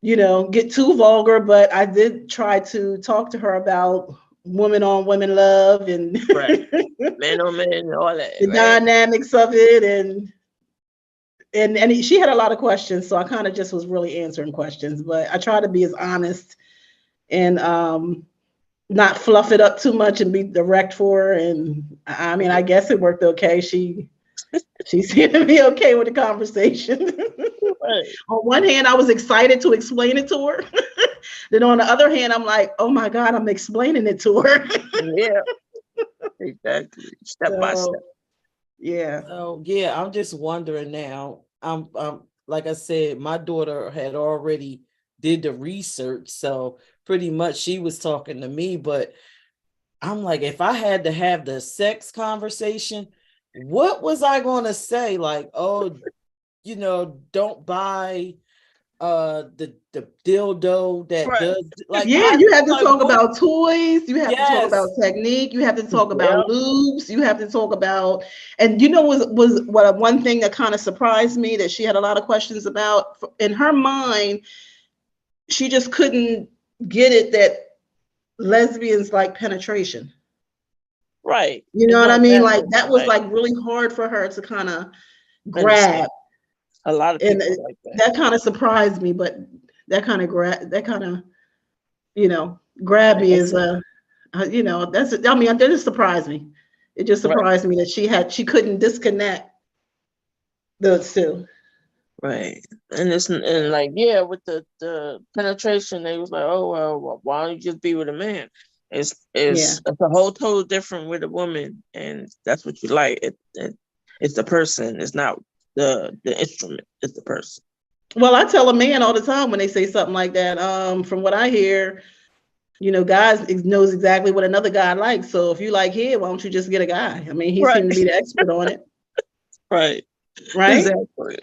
get too vulgar, but I did try to talk to her about women on women love and men on men, all that, the dynamics of it, and she had a lot of questions, so I kind of just was really answering questions, but I try to be as honest and not fluff it up too much and be direct for her. And I mean, I guess it worked okay. She seemed to be okay with the conversation. Right. On one hand, I was excited to explain it to her. Then on the other hand, I'm like, oh my God, I'm explaining it to her. Yeah, exactly. Step by step. So, yeah. So yeah, I'm just wondering now. I'm like I said, my daughter had already did the research, so pretty much she was talking to me, but I'm like, if I had to have the sex conversation, what was I going to say? Like, oh, don't buy the dildo that Right. does, like, Yeah, you have to like, talk what? about toys, you have to talk Yes. about technique, you have to talk about Yep. lubes, you have to talk about, and was what one thing that kind of surprised me that she had a lot of questions about. In her mind, she just couldn't get it that lesbians like penetration. Right. You know It's what I on mean? that Like level, that was right? like really hard for her to kind of Understand. grab. A lot of And people like that. that kind of surprised me, but that kind of grabbed me as I mean, that just surprised me. It just Right. surprised me that she couldn't disconnect those two. Right. And like, yeah, with the penetration, they was like, oh well, why don't you just be with a man? It's a whole total different with a woman, and that's what you like. It's the person. It's not the instrument. It's the person. Well, I tell a man all the time when they say something like that. From what I hear, guys knows exactly what another guy likes. So if you like head, why don't you just get a guy? I mean, he Right. seemed to be the expert on it, Right. right?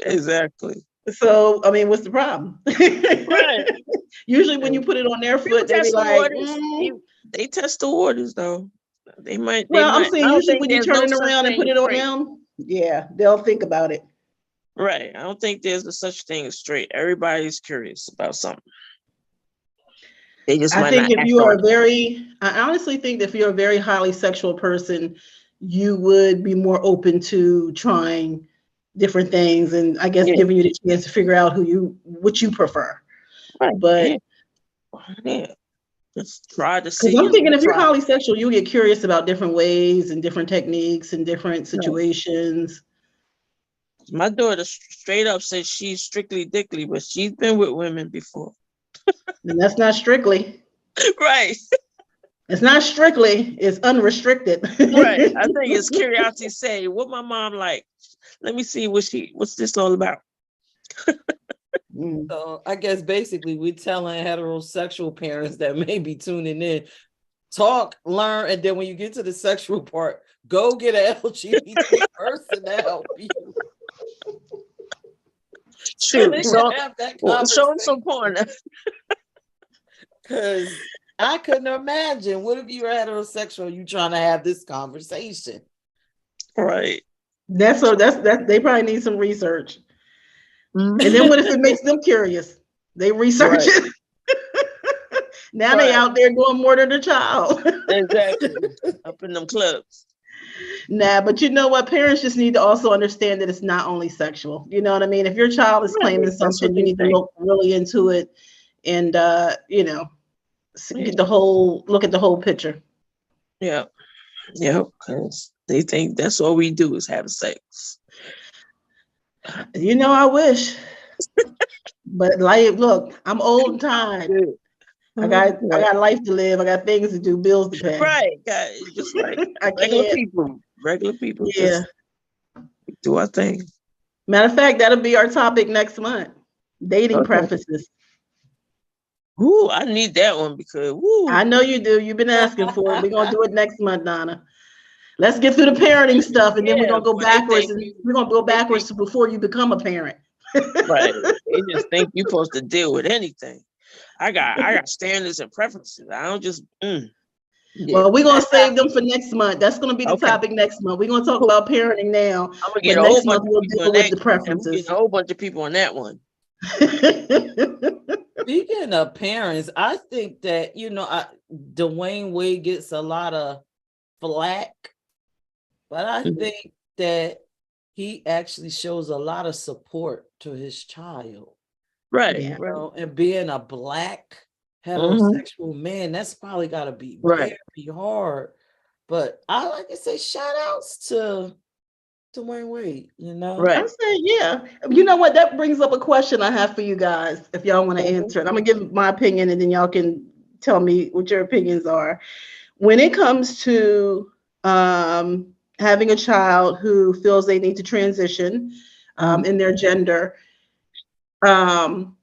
Exactly. So I mean, what's the problem? Right. Usually, when you put it on their People foot, they be test the like, waters. They test the waters though. They might. well, I'm I saying don't usually think when you there's turn no it such around and thing put as it on straight. them, yeah, they'll think about it. Right. I don't think there's a such thing as straight. Everybody's curious about something. They just I might think not act on it. I honestly think that if you're a very highly sexual person, you would be more open to trying different things, and I guess Yeah. giving you the chance to figure out what you prefer. Right. But Yeah. Just try to because see. I'm thinking if you're Try. highly sexual, you get curious about different ways and different techniques and different situations. My daughter straight up says she's strictly dickly, but she's been with women before. And that's not strictly. Right. It's not strictly, it's unrestricted. Right. I think it's curiosity say, what my mom like. Let me see what's this all about. So I guess basically we're telling heterosexual parents that may be tuning in, talk, learn, and then when you get to the sexual part, go get an LGBT person to help you. Shoot, So have that show them some porn. Because I couldn't imagine. What if you're heterosexual? You trying to have this conversation? Right. That's they probably need some research. And then what if it makes them curious? They research it. Now they out there doing more than the child. Exactly. Up in them clubs. Nah, but you know what? Parents just need to also understand that it's not only sexual. You know what I mean? If your child is claiming something, you need to look really into it and get look at the whole picture. Yeah. Yeah. Because they think that's all we do is have sex. I wish. But look, I'm old and tired. I got life to live. I got things to do, bills to pay. Right, guys. Just like regular people. Yeah. Just do our thing. Matter of fact, that'll be our topic next month. Dating preferences. Ooh, I need that one because I know you do. You've been asking for it. We're gonna do it next month, Donna. Let's get through the parenting stuff, and then we're gonna go backwards. And we're gonna go backwards to before you become a parent. Right. They just think you're supposed to deal with anything. I got standards and preferences. I don't just. Well, we're gonna save them for next month. That's gonna be the topic next month. We're gonna talk about parenting now. I'm gonna get a whole bunch of people with the preferences. A whole bunch of people on that one. Speaking of parents, I think that Dwayne Wade gets a lot of flack, but I think that he actually shows a lot of support to his child. Right. And being a Black Mhm. heterosexual man, that's probably got to be Right. very hard. But I like to say shout outs to Dwayne Wade, you know? I Right. say, yeah. You know what? That brings up a question I have for you guys, if y'all want to Mhm. answer it. I'm gonna give my opinion and then y'all can tell me what your opinions are. When it comes to having a child who feels they need to transition in their gender, um,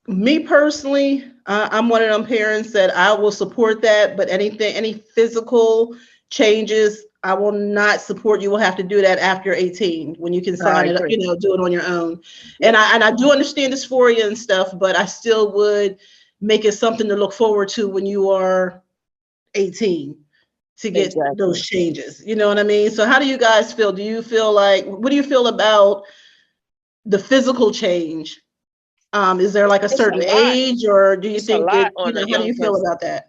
me personally, I'm one of them parents that I will support that, but any physical changes, I will not support. You will have to do that after 18 when you can No, I sign it up, agree. do it on your own. Yeah. And I do understand dysphoria and stuff, but I still would make it something to look forward to when you are 18 to get Exactly. those changes. You know what I mean? So how do you guys feel? Do you feel like, what do you feel about the physical change? Is there like a It's a certain lot. age, or do you It's a think lot that, on a how do young you feel person. about that?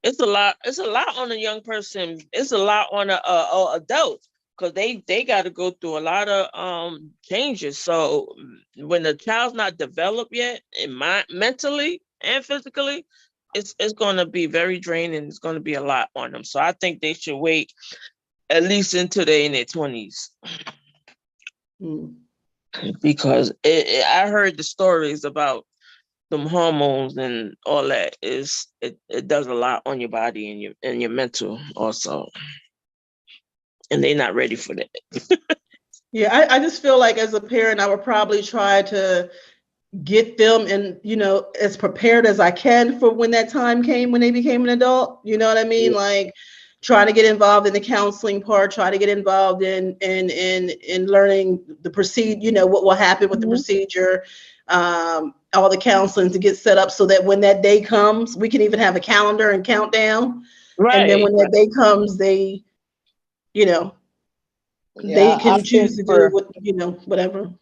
It's a lot. It's a lot on a young person. It's a lot on a adult because they got to go through a lot of changes. So when the child's not developed yet, in mind, mentally and physically, it's going to be very draining. It's going to be a lot on them. So I think they should wait at least until they're in their 20s Mm. because I heard the stories about them hormones and all that it does a lot on your body and your mental also, and they're not ready for that. Yeah, I just feel like as a parent, I would probably try to get them and as prepared as I can for when that time came when they became an adult. You know what I mean? Yeah. Like trying to get involved in the counseling part, try to get involved in learning the procedure, what will happen with the Mhm. procedure, all the counseling to get set up so that when that day comes, we can even have a calendar and countdown. And then Right, when that right. day comes, you know, they Yeah, I can think choose to do for what, whatever.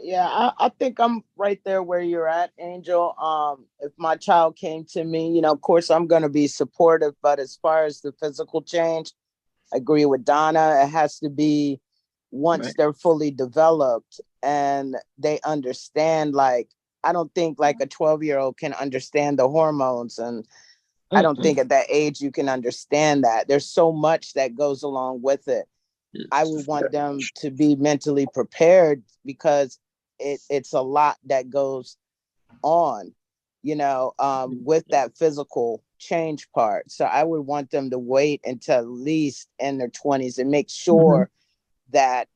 yeah, I think I'm right there where you're at, Angel. If my child came to me, of course I'm gonna be supportive, but as far as the physical change, I agree with Donna. It has to be once Right. they're fully developed and they understand, like I don't think like a 12-year-old can understand the hormones, and I don't Mm-mm. think at that age you can understand that. There's so much that goes along with it. I would want them to be mentally prepared because it's a lot that goes on, with that physical change part. So I would want them to wait until at least in their 20s and make Mhm. sure that,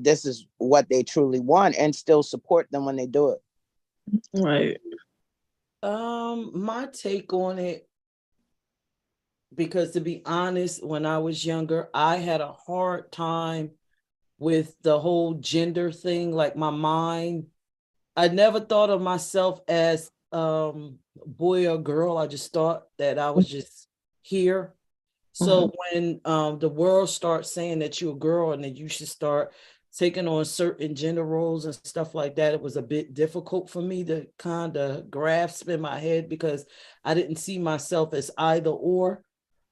this is what they truly want and still support them when they do it. Right. My take on it, because to be honest, when I was younger, I had a hard time with the whole gender thing. Like my mind, I never thought of myself as boy or girl. I just thought that I was just here. Mhm. So when the world starts saying that you're a girl and that you should start taking on certain gender roles and stuff like that, it was a bit difficult for me to kind of grasp in my head because I didn't see myself as either or.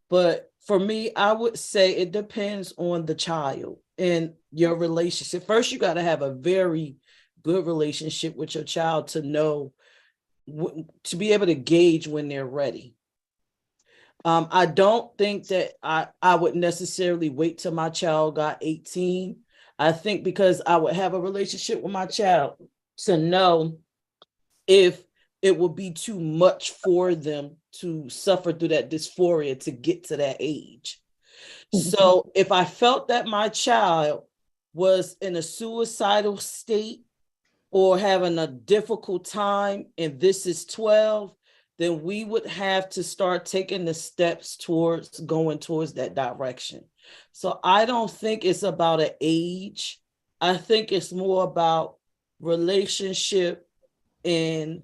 But for me, I would say it depends on the child and your relationship. First, you got to have a very good relationship with your child to know, to be able to gauge when they're ready. I don't think that I would necessarily wait till my child got 18. I think because I would have a relationship with my child to know if it would be too much for them to suffer through that dysphoria to get to that age. Mhm. So if I felt that my child was in a suicidal state or having a difficult time and this is 12, then we would have to start taking the steps towards going towards that direction. So I don't think it's about an age. I think it's more about relationship and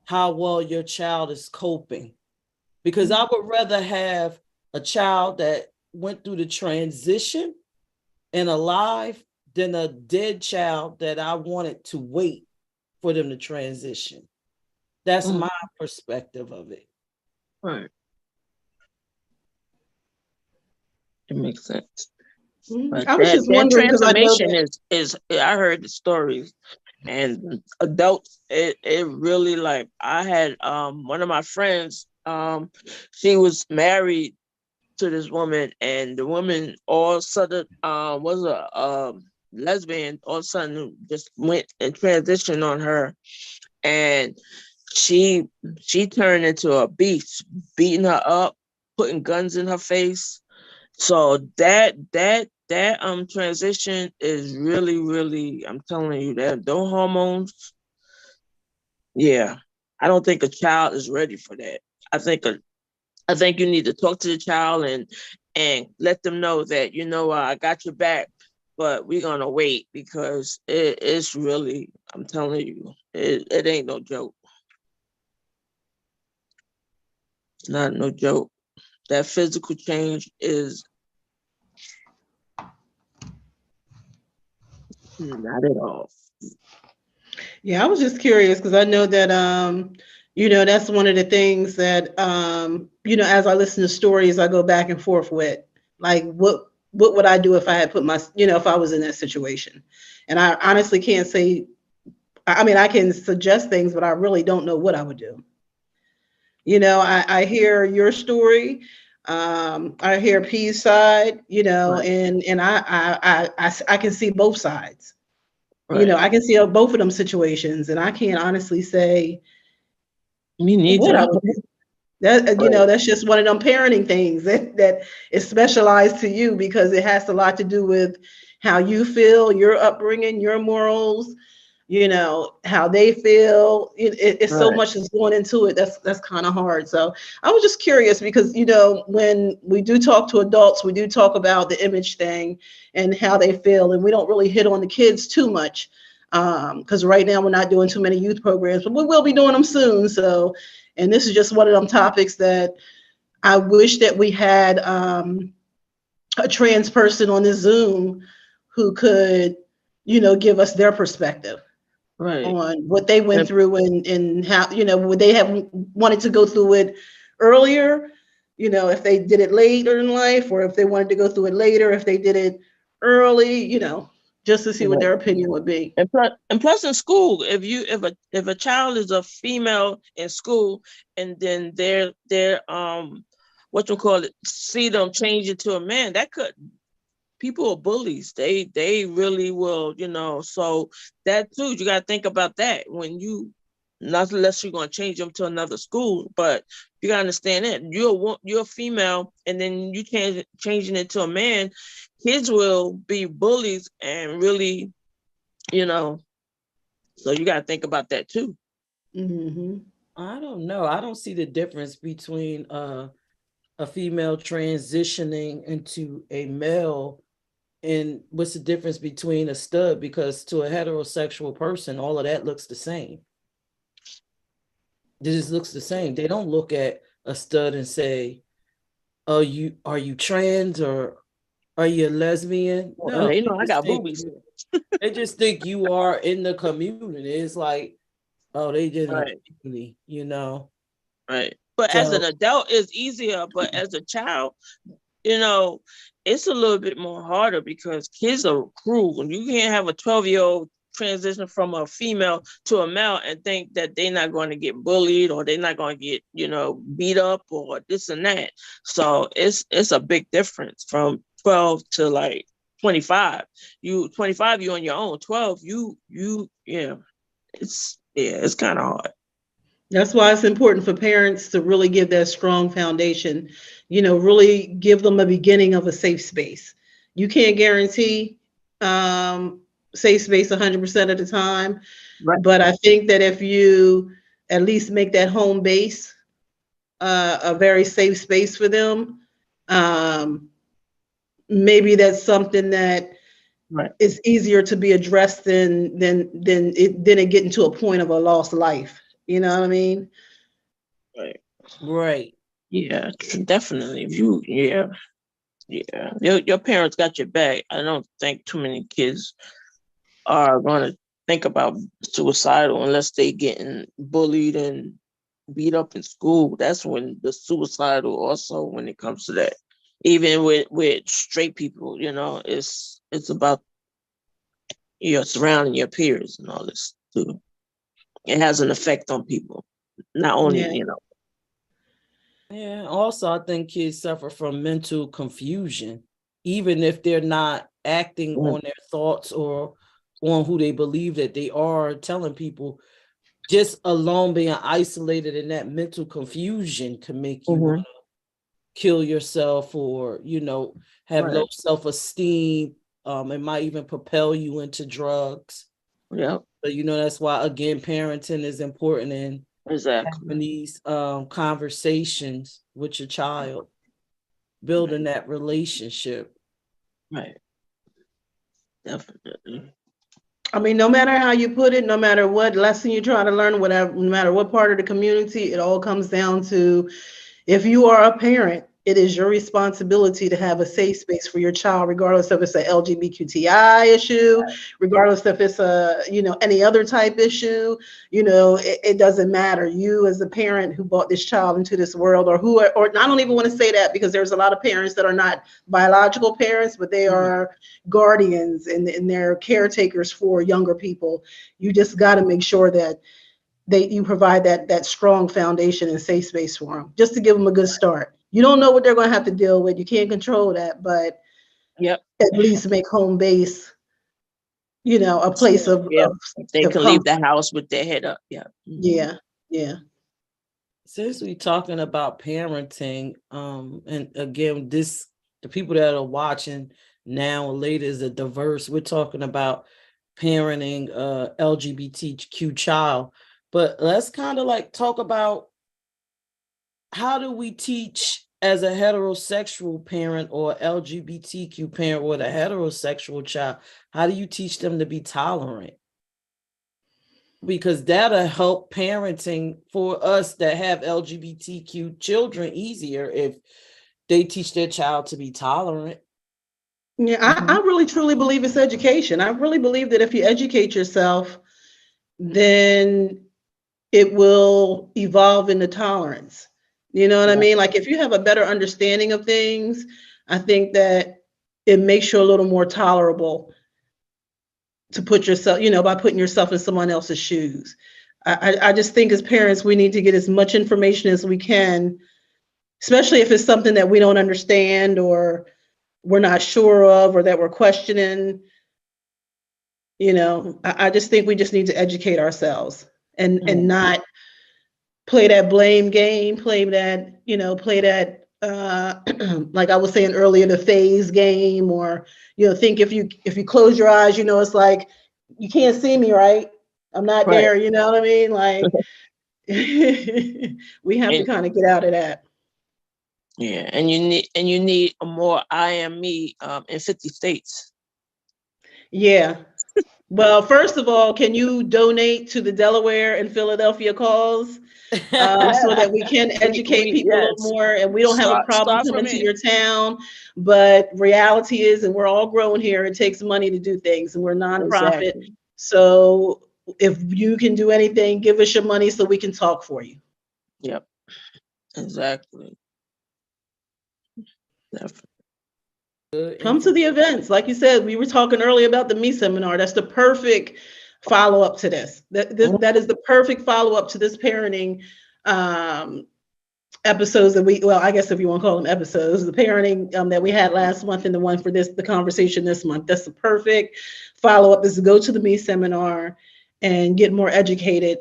how well your child is coping. Because I would rather have a child that went through the transition and alive than a dead child that I wanted to wait for them to transition. That's Mhm. my perspective of it. Right. It makes sense. But I was that just that wondering because I know transformation that. is I heard the stories. And adults, it really, like, I had one of my friends, she was married to this woman, and the woman all of a sudden was a lesbian, all of a sudden just went and transitioned on her, and she turned into a beast, beating her up, putting guns in her face. So that transition is really, really, I'm telling you, that those hormones, yeah. I don't think a child is ready for that. I think I think you need to talk to the child and let them know that, I got your back, but we're gonna wait, because it's really, I'm telling you, it ain't no joke. It's not no joke. That physical change is not at all. Yeah, I was just curious because I know that that's one of the things that as I listen to stories, I go back and forth with, like, what would I do if I had put if I was in that situation? And I honestly can't say. I mean, I can suggest things, but I really don't know what I would do. I hear your story. I hear P's side, Right, and I can see both sides. right. I can see both of them situations, and I can't honestly say Me what I neither. would do. That Right, that's just one of them parenting things that is specialized to you because it has a lot to do with how you feel, your upbringing, your morals, how they feel. It's so right, much that's going into it. That's kind of hard. So I was just curious because when we do talk to adults, we do talk about the image thing and how they feel, and we don't really hit on the kids too much because right now we're not doing too many youth programs, but we will be doing them soon. So, and this is just one of them topics that I wish that we had a trans person on this Zoom who could, give us their perspective right. on what they went And through and how, would they have wanted to go through it earlier, if they did it later in life, or if they wanted to go through it later, if they did it early, just to see what right. their opinion would be. And plus in school, if a child is a female in school, and then they're what you call it, see them change into a man, that could, people are bullies. They really will, so that too, you got to think about that when you, not unless you're going to change them to another school, but you got to understand that you're a female, and then you changing it to a man, kids will be bullies, and really, you know so you got to think about that too. Hmm. I don't know. I don't see the difference between a female transitioning into a male, and what's the difference between a stud, because to a heterosexual person all of that looks the same. It just looks the same. They don't look at a stud and say, "Oh, are you trans, or are you a lesbian?" Well, No, they they know I just got think boobies. they just think you are in the community. It's like, oh, they did in the Right, community. right. But as an So adult, it's easier. But as a child, you know, it's a little bit more harder because kids are cruel. And you can't have a 12-year-old transition from a female to a male and think that they're not going to get bullied, or they're not going to get, beat up, or this and that. So it's a big difference from 12 to like 25. 25, you on your own. 12, yeah, it's kind of hard. That's why it's important for parents to really give that strong foundation, really give them a beginning of a safe space. You can't guarantee um, safe space 100% of the time, Right. but I think that if you at least make that home base a very safe space for them, um, maybe that's something that Right. is easier to be addressed than it getting to a point of a lost life. You know what I mean? Right. right. Yeah, definitely. Yeah, your parents got your back. I don't think too many kids are going to think about suicidal unless they getting bullied and beat up in school. That's when the suicidal, also when it comes to that. Even with straight people, it's about your surrounding, your peers, and all this too. It has an effect on people. Not only, Yeah. Yeah. Also, I think kids suffer from mental confusion, even if they're not acting Mm. on their thoughts or on who they believe that they are, telling people. Just alone being isolated in that mental confusion can make you want to kill yourself, or have low Right. self-esteem. It might even propel you into drugs. Yep. But that's why, again, parenting is important, and having Exactly. these conversations with your child, building that relationship. Right. Definitely. I mean, no matter how you put it, no matter what lesson you're trying to learn, whatever, no matter what part of the community, it all comes down to, if you are a parent, it is your responsibility to have a safe space for your child, regardless if it's an LGBTQI issue, regardless if it's any other type issue. It doesn't matter. You as a parent who brought this child into this world, or I don't even want to say that, because there's a lot of parents that are not biological parents, but they are guardians and they're caretakers for younger people. You just got to make sure that you provide that strong foundation and safe space for them, just to give them a good start. You don't know what they're going to have to deal with. You can't control that, but Yep. at least make home base, a place of They can leave comfort. the house with their head up. Yeah. Yeah. Since we're talking about parenting, and again, the people that are watching now or later is a diverse. We're talking about parenting LGBTQ child, but let's kind of like talk about, how do we teach as a heterosexual parent or LGBTQ parent with a heterosexual child? How do you teach them to be tolerant? Because that'll help parenting for us that have LGBTQ children easier if they teach their child to be tolerant. Yeah, I really truly believe it's education. I really believe that if you educate yourself, then it will evolve into tolerance. You know what I mean? Like, if you have a better understanding of things, I think that it makes you a little more tolerable to put yourself, by putting yourself in someone else's shoes. I just think as parents, we need to get as much information as we can, especially if it's something that we don't understand or we're not sure of, or that we're questioning. I just think we just need to educate ourselves and not play that blame game, play that, like I was saying earlier, the phase game, or, think if you close your eyes, it's like, you can't see me, right? I'm not Right. there, you know what I mean? Like, we have to kind of get out of that. Yeah, and you need a more I am me in 50 states. Yeah. Well, first of all, can you donate to the Delaware and Philadelphia cause, so that we can educate people a little more, and we don't have a problem coming to your town? But reality is, and we're all grown here, it takes money to do things, and we're nonprofit. Exactly. So if you can do anything, give us your money so we can talk for you. Yep. Exactly. Definitely. Come to the events. Like you said, we were talking earlier about the Me seminar. That's the perfect follow-up to this. That is the perfect follow-up to this parenting episodes that I guess if you want to call them episodes, the parenting that we had last month, and the one for the conversation this month. That's the perfect follow-up, is to go to the Me seminar and get more educated.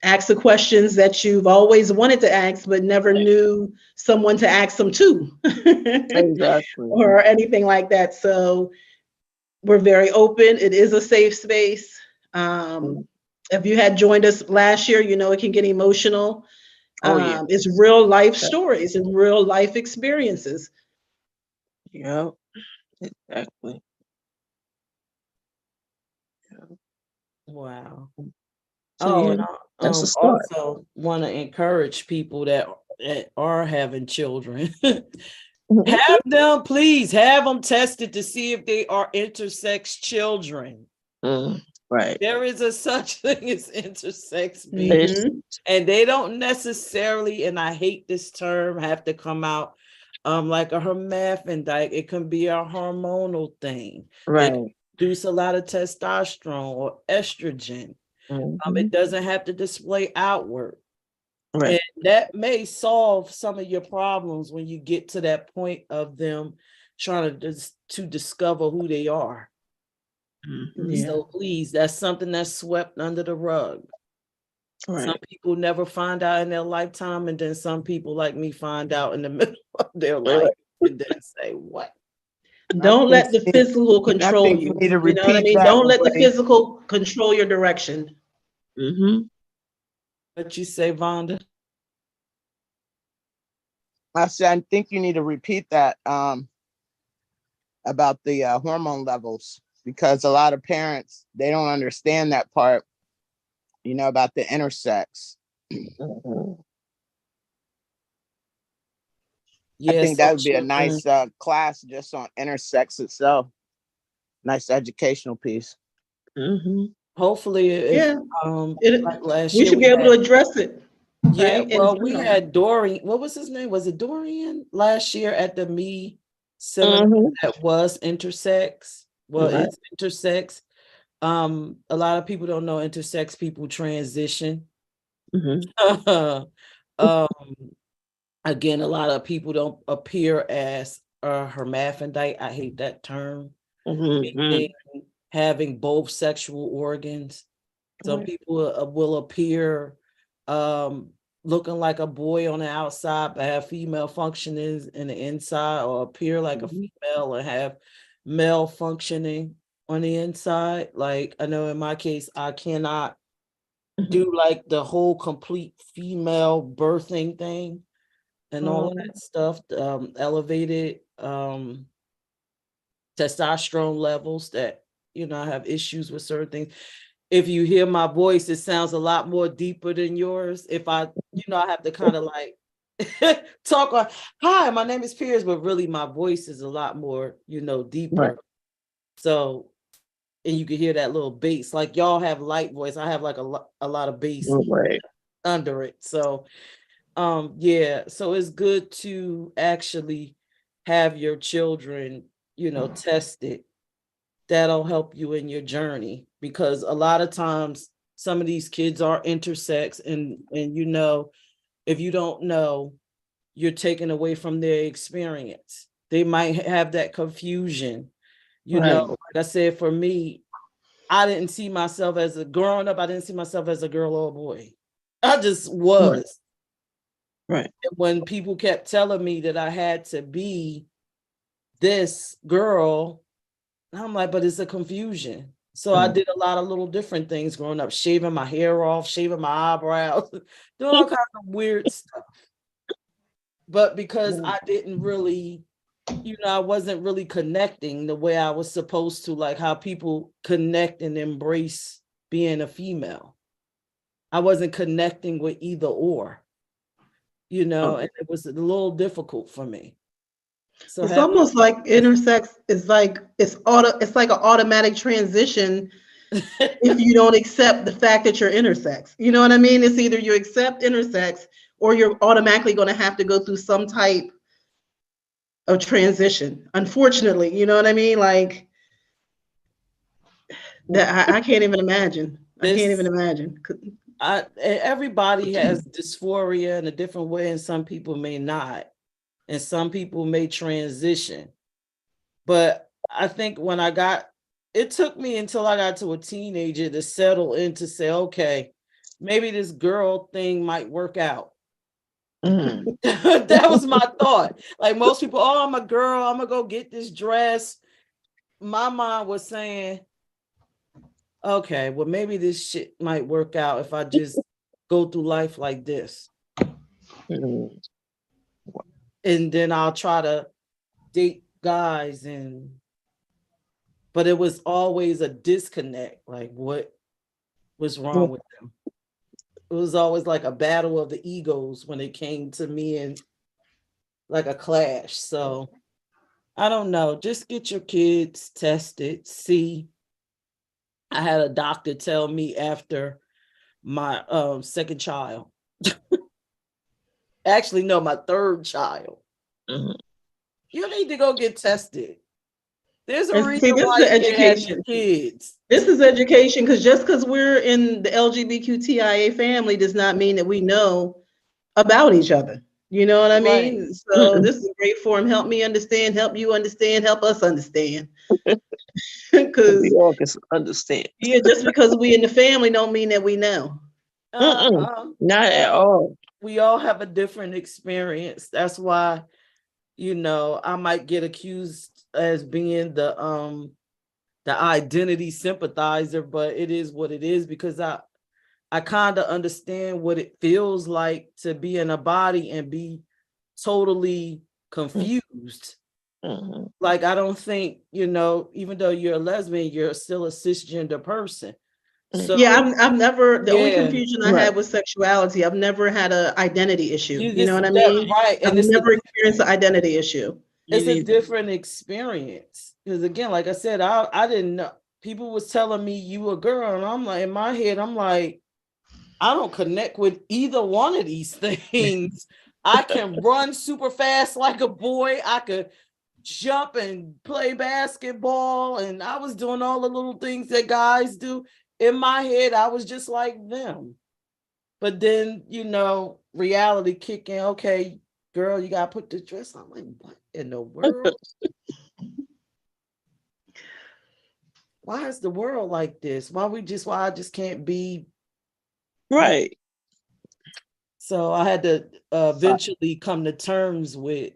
Ask the questions that you've always wanted to ask, but never knew someone to ask them to. Exactly. Or anything like that. So we're very open. It is a safe space. If you had joined us last year, it can get emotional. It's real life stories and real life experiences. Yeah, exactly. Wow. So, and that's a start. also want to encourage people that are having children. Have them, please have them tested to see if they are intersex children. Right. There is a such thing as intersex babies, and they don't necessarily, and I hate this term, have to come out like a hermaphrodite. It can be a hormonal thing. Right. produce a lot of testosterone or estrogen. Mhm. It doesn't have to display outward. Right. And that may solve some of your problems when you get to that point of them trying to discover who they are. Mhm. Yeah. So please, that's something that's swept under the rug. Right. Some people never find out in their lifetime, and then some people like me find out in the middle of their Right. life and then say, what? Don't let the physical I control think you. we need to You know what I repeat mean? that, Don't let the Woody. physical control your direction. Mm-hmm. What you say, Vonda? I said, I think you need to repeat that about the hormone levels, because a lot of parents, they don't understand that part, about the intersex. Mm-hmm. I Yeah, think so that would be a children, nice class just on intersex itself. Nice educational piece. Mm-hmm. hopefully, if Yeah. like last We year should be able to address it. yeah, right? well, And we had Dorian. What was his name? Was it Dorian last year at the Me seminar Mhm. that was intersex? Well, Right. it's intersex. A lot of people don't know intersex people transition. Mm-hmm. um, again, a lot of people don't appear as a hermaphrodite. I hate that term. Mm-hmm. Meaning having both sexual organs. Some Right. people will appear looking like a boy on the outside, but have female functioning in the inside, or appear like a female and have male functioning on the inside. Like I know in my case, I cannot do like the whole complete female birthing thing and all of that stuff. Elevated testosterone levels that I have issues with certain things. If you hear my voice, it sounds a lot more deeper than yours. If I have to kind of like talk on, hi, my name is Piers, but really my voice is a lot more, deeper. Right. So, and you can hear that little bass, like y'all have light voice. I have like a lot of bass Right. under it. So, yeah, so it's good to actually have your children, tested. That'll help you in your journey, because a lot of times some of these kids are intersex, and if you don't know, you're taken away from their experience. They might have that confusion. Right. Like I said, for me, I didn't see myself as growing up, I didn't see myself as a girl or a boy. I just was. Right. And when people kept telling me that I had to be this girl, I'm like, but it's a confusion. So I did a lot of little different things growing up, shaving my hair off, shaving my eyebrows, doing all kinds of weird stuff. But because I didn't really, I wasn't really connecting the way I was supposed to, like how people connect and embrace being a female. I wasn't connecting with either or, and it was a little difficult for me. So it's almost like intersex is like it's like an automatic transition if you don't accept the fact that you're intersex. You know what I mean? It's either you accept intersex or you're automatically going to have to go through some type of transition. Unfortunately, you know what I mean? Like that, I can't even imagine. I can't even imagine. Everybody has dysphoria in a different way, and some people may not, and some people may transition. But I think it took me until I got to a teenager to settle in to say, okay, maybe this girl thing might work out. That was my thought. Like most people, oh, I'm a girl, I'm gonna go get this dress. My mind was saying, okay, well, maybe this shit might work out if I just go through life like this. And then I'll try to date guys, but it was always a disconnect. Like, what was wrong with them? It was always like a battle of the egos when it came to me, and like a clash. So I don't know. Just get your kids tested. See, I had a doctor tell me after my second child. Actually, no, my third child. You need to go get tested. There's a And see, reason this why is you can't have education. kids. This is education, because just because we're in the LGBTQIA family does not mean that we know about each other. You know what I Right. mean? So Mm-mm. this is a great forum. Help me understand, help you understand, help us understand. Because We all can understand. yeah, just because we in the family don't mean that we know. Mm-mm. Uh-huh. Not at all. We all have a different experience. That's why, I might get accused as being the identity sympathizer, but it is what it is, because I kind of understand what it feels like to be in a body and be totally confused. Mm-hmm. Like, I don't think, even though you're a lesbian, you're still a cisgender person. So Yeah, I've never, the only yeah, confusion I Right. had was sexuality. I've never had an identity issue. you You know just what I mean? right, I've and never experienced an identity issue. it's a neither. different experience, because again, like I said, I didn't know. People was telling me you a girl, and I'm like, in my head, I'm like, I don't connect with either one of these things. I can run super fast like a boy. I could jump and play basketball, and I was doing all the little things that guys do. In my head, I was just like them. But then, reality kick in. Okay, girl, you gotta put the dress on. I'm like, what in the world? Why is the world like this? Why I just can't be. Right. So I had to eventually come to terms with,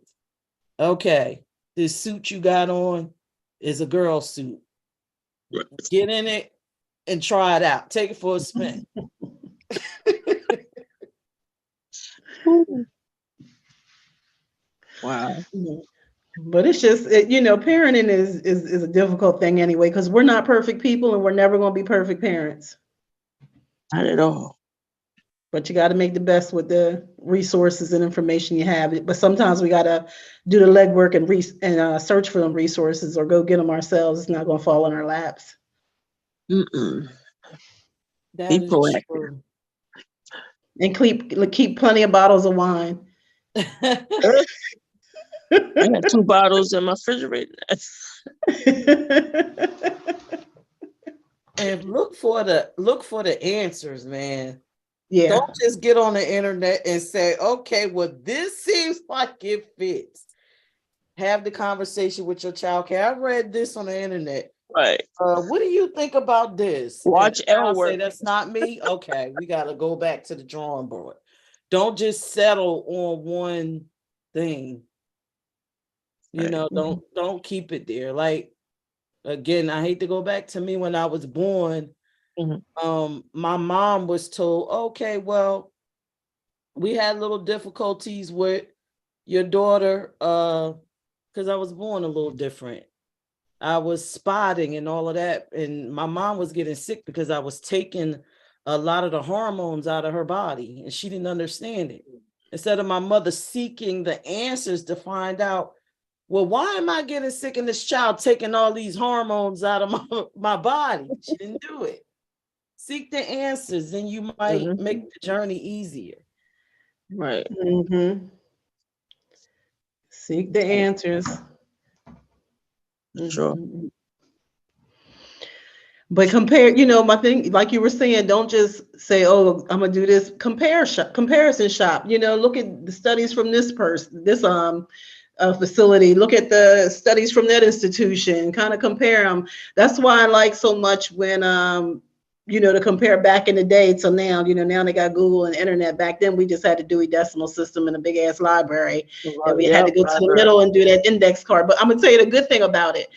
okay, this suit you got on is a girl suit. Right. Get in it and try it out. Take it for a spin. Wow. But it's just, parenting is a difficult thing anyway, because we're not perfect people and we're never going to be perfect parents. Not at all. But you got to make the best with the resources and information you have. But sometimes we got to do the legwork and search for them resources, or go get them ourselves. It's not going to fall in our laps. Mm-mm. That Be is proactive. true. And keep plenty of bottles of wine. I got 2 bottles in my refrigerator. And look for the answers, man. Yeah. Don't just get on the internet and say, okay, well, this seems like it fits. Have the conversation with your child. Okay, I read this on the internet. Right. What do you think about this? Watch I'll L work. say that's not me. Okay, we got to go back to the drawing board. Don't just settle on one thing. Right. Don't keep it there. Like, again, I hate to go back to me when I was born. Mhm. My mom was told, okay, well, we had little difficulties with your daughter, because I was born a little different. I was spotting and all of that, and my mom was getting sick because I was taking a lot of the hormones out of her body, and she didn't understand it. Instead of my mother seeking the answers to find out, well, why am I getting sick in this child taking all these hormones out of my body? She didn't do it. Seek the answers, and you might make the journey easier. Right. Mm-hmm. Seek the answers. Sure. Mm-hmm. But compare, my thing, like you were saying, don't just say, oh, I'm gonna do this. Comparison shop. Look at the studies from this facility. Look at the studies from that institution. Kind of compare them. That's why I like so much when to compare back in the day to now. Now they got Google and internet. Back then we just had to Dewey Decimal System in a big ass library, and we had to go to the middle and do that index card. But I'm gonna tell you the good thing about it.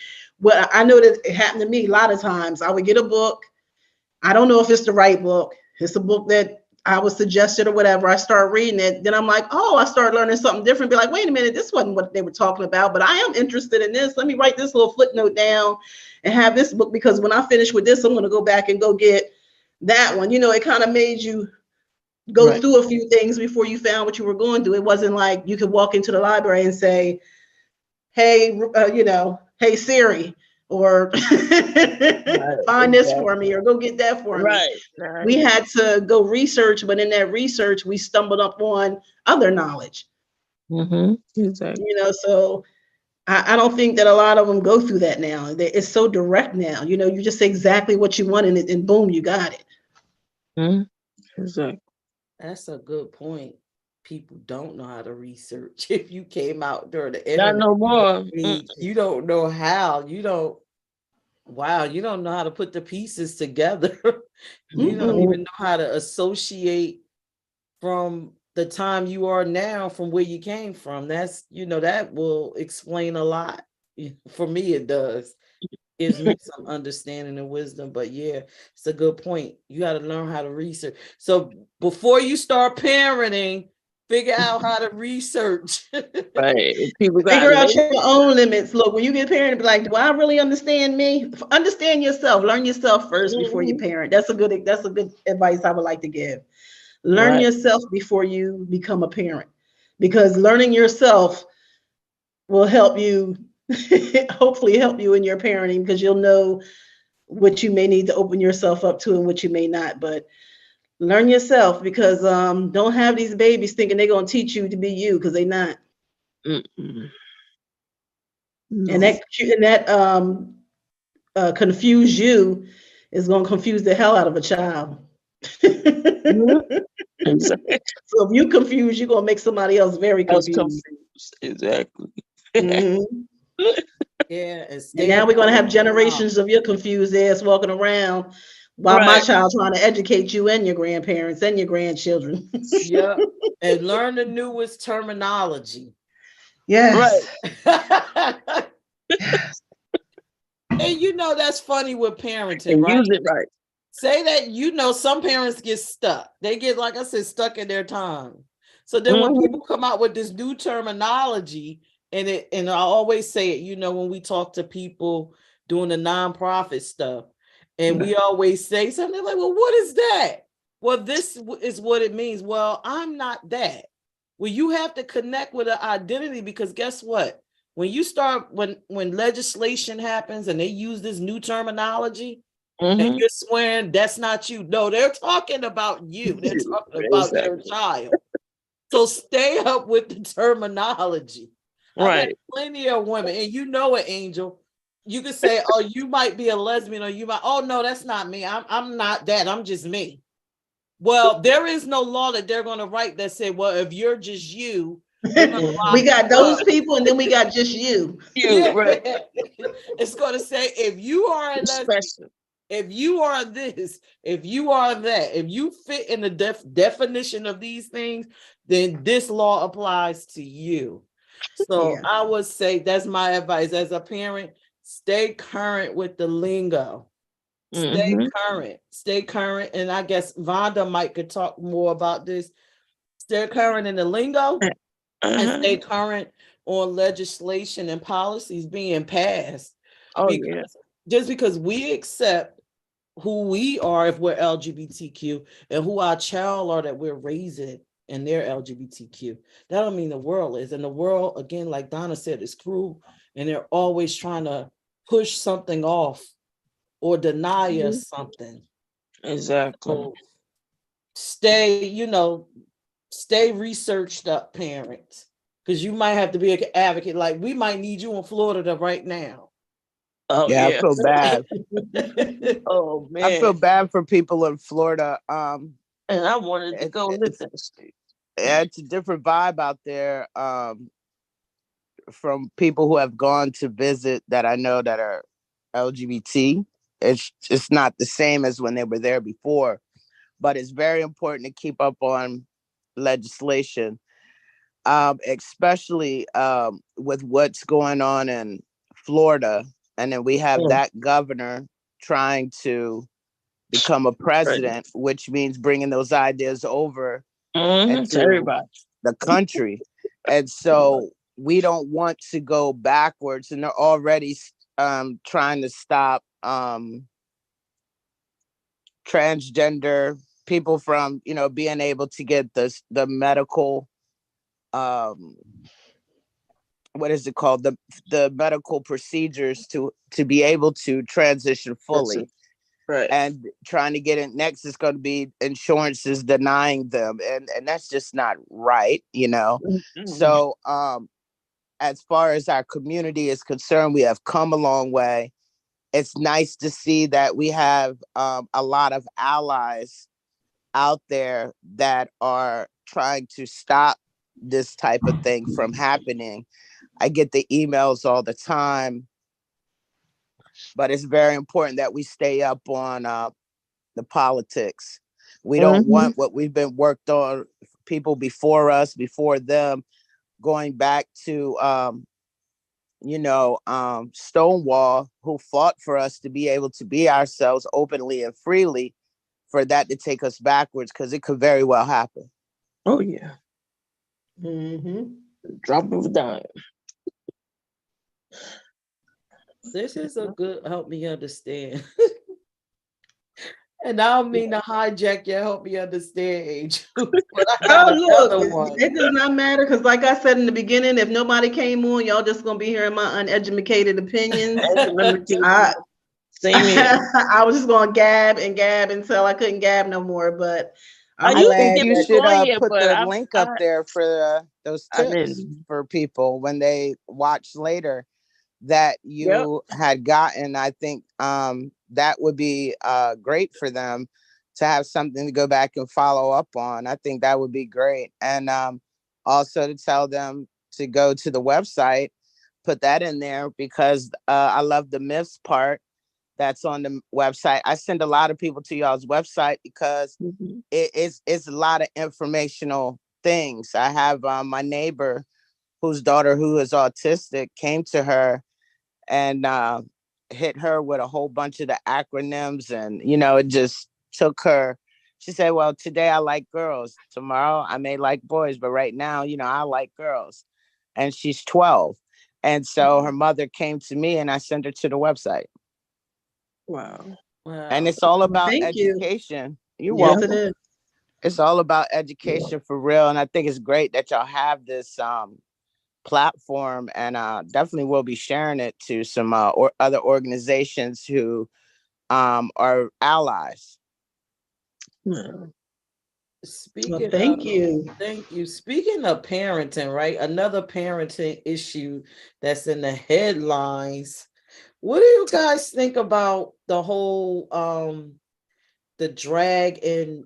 Well, I know that it happened to me a lot of times. I would get a book. I don't know if it's the right book. It's a book that I was suggested or whatever. I start reading it. Then I'm like, oh, I start learning something different. Be like, wait a minute, this wasn't what they were talking about, but I am interested in this. Let me write this little footnote down and have this book, because when I finish with this, I'm going to go back and go get that one. It kind of made you go through a few things before you found what you were going to. It wasn't like you could walk into the library and say, hey, hey Siri, or find this for me, or go get that for me. Right. We had to go research, but in that research, we stumbled up on other knowledge. Exactly. So I don't think that a lot of them go through that now. It's so direct now. You know, you just say exactly what you want and boom, you got it. Exactly. That's a good point. People don't know how to research. If you came out during the Not internet no more. age, you don't know how. You don't. Wow, you don't know how to put the pieces together. You don't even know how to associate from the time you are now from where you came from. That's, that will explain a lot. For me, it does. Gives me some understanding and wisdom. But yeah, it's a good point. You got to learn how to research. So before you start parenting, figure out how to research. Right. People got Figure out your own limits. Look, when you get parent, be like, do I really understand me? Understand yourself. Learn yourself first before you parent. That's a good advice I would like to give. Learn Right. yourself before you become a parent, because learning yourself will help you, hopefully help you in your parenting, because you'll know what you may need to open yourself up to and what you may not. But learn yourself, because don't have these babies thinking they're going to teach you to be you, because they're not. No. And that confuse you is going to confuse the hell out of a child. Exactly. So if you confused, you're going to make somebody else very I was confused. confused. Exactly. Mhm. Yeah, And now we're going to have generations of your confused ass walking around while my Right. child trying to educate you and your grandparents and your grandchildren. Yeah, and learn the newest terminology. Yes. Right. And that's funny with parenting, And right? use it right. Say that, some parents get stuck. They get, like I said, stuck in their time. So then when people come out with this new terminology, and I always say it, when we talk to people doing the nonprofit stuff, and we always say something like, well, what is that? Well, this is what it means. Well, I'm not that. Well, you have to connect with an identity, because guess what? When you start, when legislation happens and they use this new terminology, and you're swearing that's not you. No, they're talking about you. They're talking about your child. So stay up with the terminology. I've had plenty of women, and you know it, Angel. You could say, oh, you might be a lesbian, or you might, oh, no, that's not me. I'm not that. I'm just me. Well, there is no law that they're going to write that say, well, if you're just you, we got those people, and then we got just you. Right. It's going to say, if you are a lesbian, if you are this, if you are that, if you fit in the definition of these things, then this law applies to you. So I would say that's my advice as a parent. Stay current with the lingo. Stay current. And I guess Vonda could talk more about this. Stay current in the lingo and stay current on legislation and policies being passed. Just because we accept who we are if we're LGBTQ, and who our child are that we're raising and they're LGBTQ, that don't mean the world is. And the world, again, like Donna said, is cruel, and they're always trying to push something off or deny us something. Exactly. So stay researched up, parents, because you might have to be an advocate. Like, we might need you in Florida right now. Oh yeah, I feel bad. Oh man, I feel bad for people in Florida. And I wanted to go live that state. It's a different vibe out there. From people who have gone to visit that I know that are LGBT, it's just not the same as when they were there before. But it's very important to keep up on legislation, especially with what's going on in Florida. And then we have that governor trying to become a president, which means bringing those ideas over to everybody, the country. And so we don't want to go backwards, and they're already trying to stop transgender people from being able to get the medical what is it called, the medical procedures to be able to transition fully. Right. And trying to get it next is going to be insurances denying them, and that's just not right. So as far as our community is concerned, we have come a long way. It's nice to see that we have a lot of allies out there that are trying to stop this type of thing from happening. I get the emails all the time, but it's very important that we stay up on the politics. We don't Mhm. want what we've been worked on, people before us, before them, going back to Stonewall, who fought for us to be able to be ourselves openly and freely, for that to take us backwards, because it could very well happen. Oh yeah, Mm-hmm. drop of a dime. This is a good help me understand. And I don't mean to hijack your help me understand, Angel, but I got Oh, another look, one. it does not matter because, like I said in the beginning, if nobody came on, y'all just gonna be hearing my uneducated opinions. I, Same here. I was just gonna gab and gab until I couldn't gab no more. But I'm I I used to glad think get you back that should on here, put but the link up there for those I tips didn't. for people when they watch later that Yep. you had gotten. I think that would be great for them to have something to go back and follow up on. I think that would be great. And also to tell them to go to the website, put that in there, because I love the myths part that's on the website. I send a lot of people to y'all's website because Mhm. it's a lot of informational things. I have my neighbor whose daughter, who is autistic, came to her and hit her with a whole bunch of the acronyms, and it just took her. She said, well, today I like girls, tomorrow I may like boys, but right now I like girls. And she's 12, and so her mother came to me and I sent her to the website. Wow. And Wow. it's all well, about thank you. education. You're Yes, it welcome. is. It's all about education for real, and I think it's great that y'all have this platform, and definitely will be sharing it to some or other organizations who are allies. Yeah. Well, Speaking thank of, you. thank you. Speaking of parenting, right? Another parenting issue that's in the headlines. What do you guys think about the whole the drag and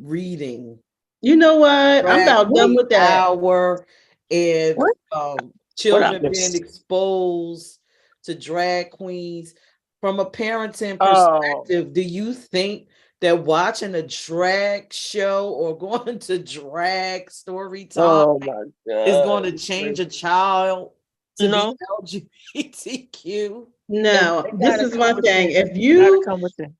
reading? You know what? I'm Drag about done Queen with that. Hour and What? What I children being miss? exposed to drag queens. From a parenting Oh. perspective, do you think that watching a drag show or going to drag story time Oh my is going God. to change a child to be No, LGBTQ? they No, this gotta is come my thing. within. If Gotta you come within.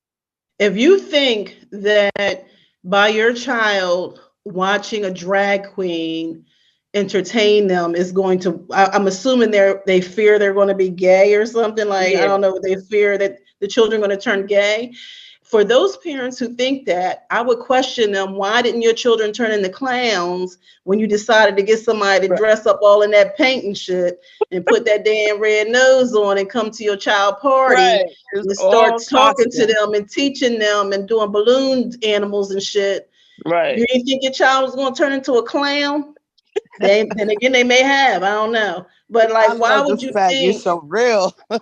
if you think that by your child watching a drag queen entertain them is going to, I'm assuming they fear they're going to be gay or something, like, I Yeah. don't know, they fear that the children are going to turn gay. For those parents who think that, I would question them. Why didn't your children turn into clowns when you decided to get somebody to Right. dress up all in that paint and shit and put that damn red nose on and come to your child party Right. It's and start all talking to costume. them and teaching them and doing balloon animals and shit? Right. You didn't think your child was going to turn into a clown? Then again, they may have. I don't know. But I like, why love the would you fact you're think, so real. I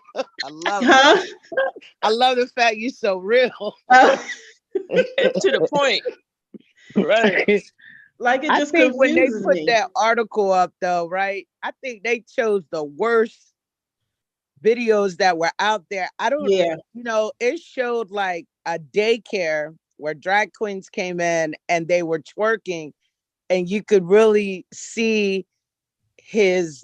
love it. huh? I love the fact you're so real. And to the point. Right. Like, it I just think when they confuses put me. that article up, though, right? I think they chose the worst videos that were out there. I don't, Yeah. it showed like a daycare where drag queens came in and they were twerking, and you could really see his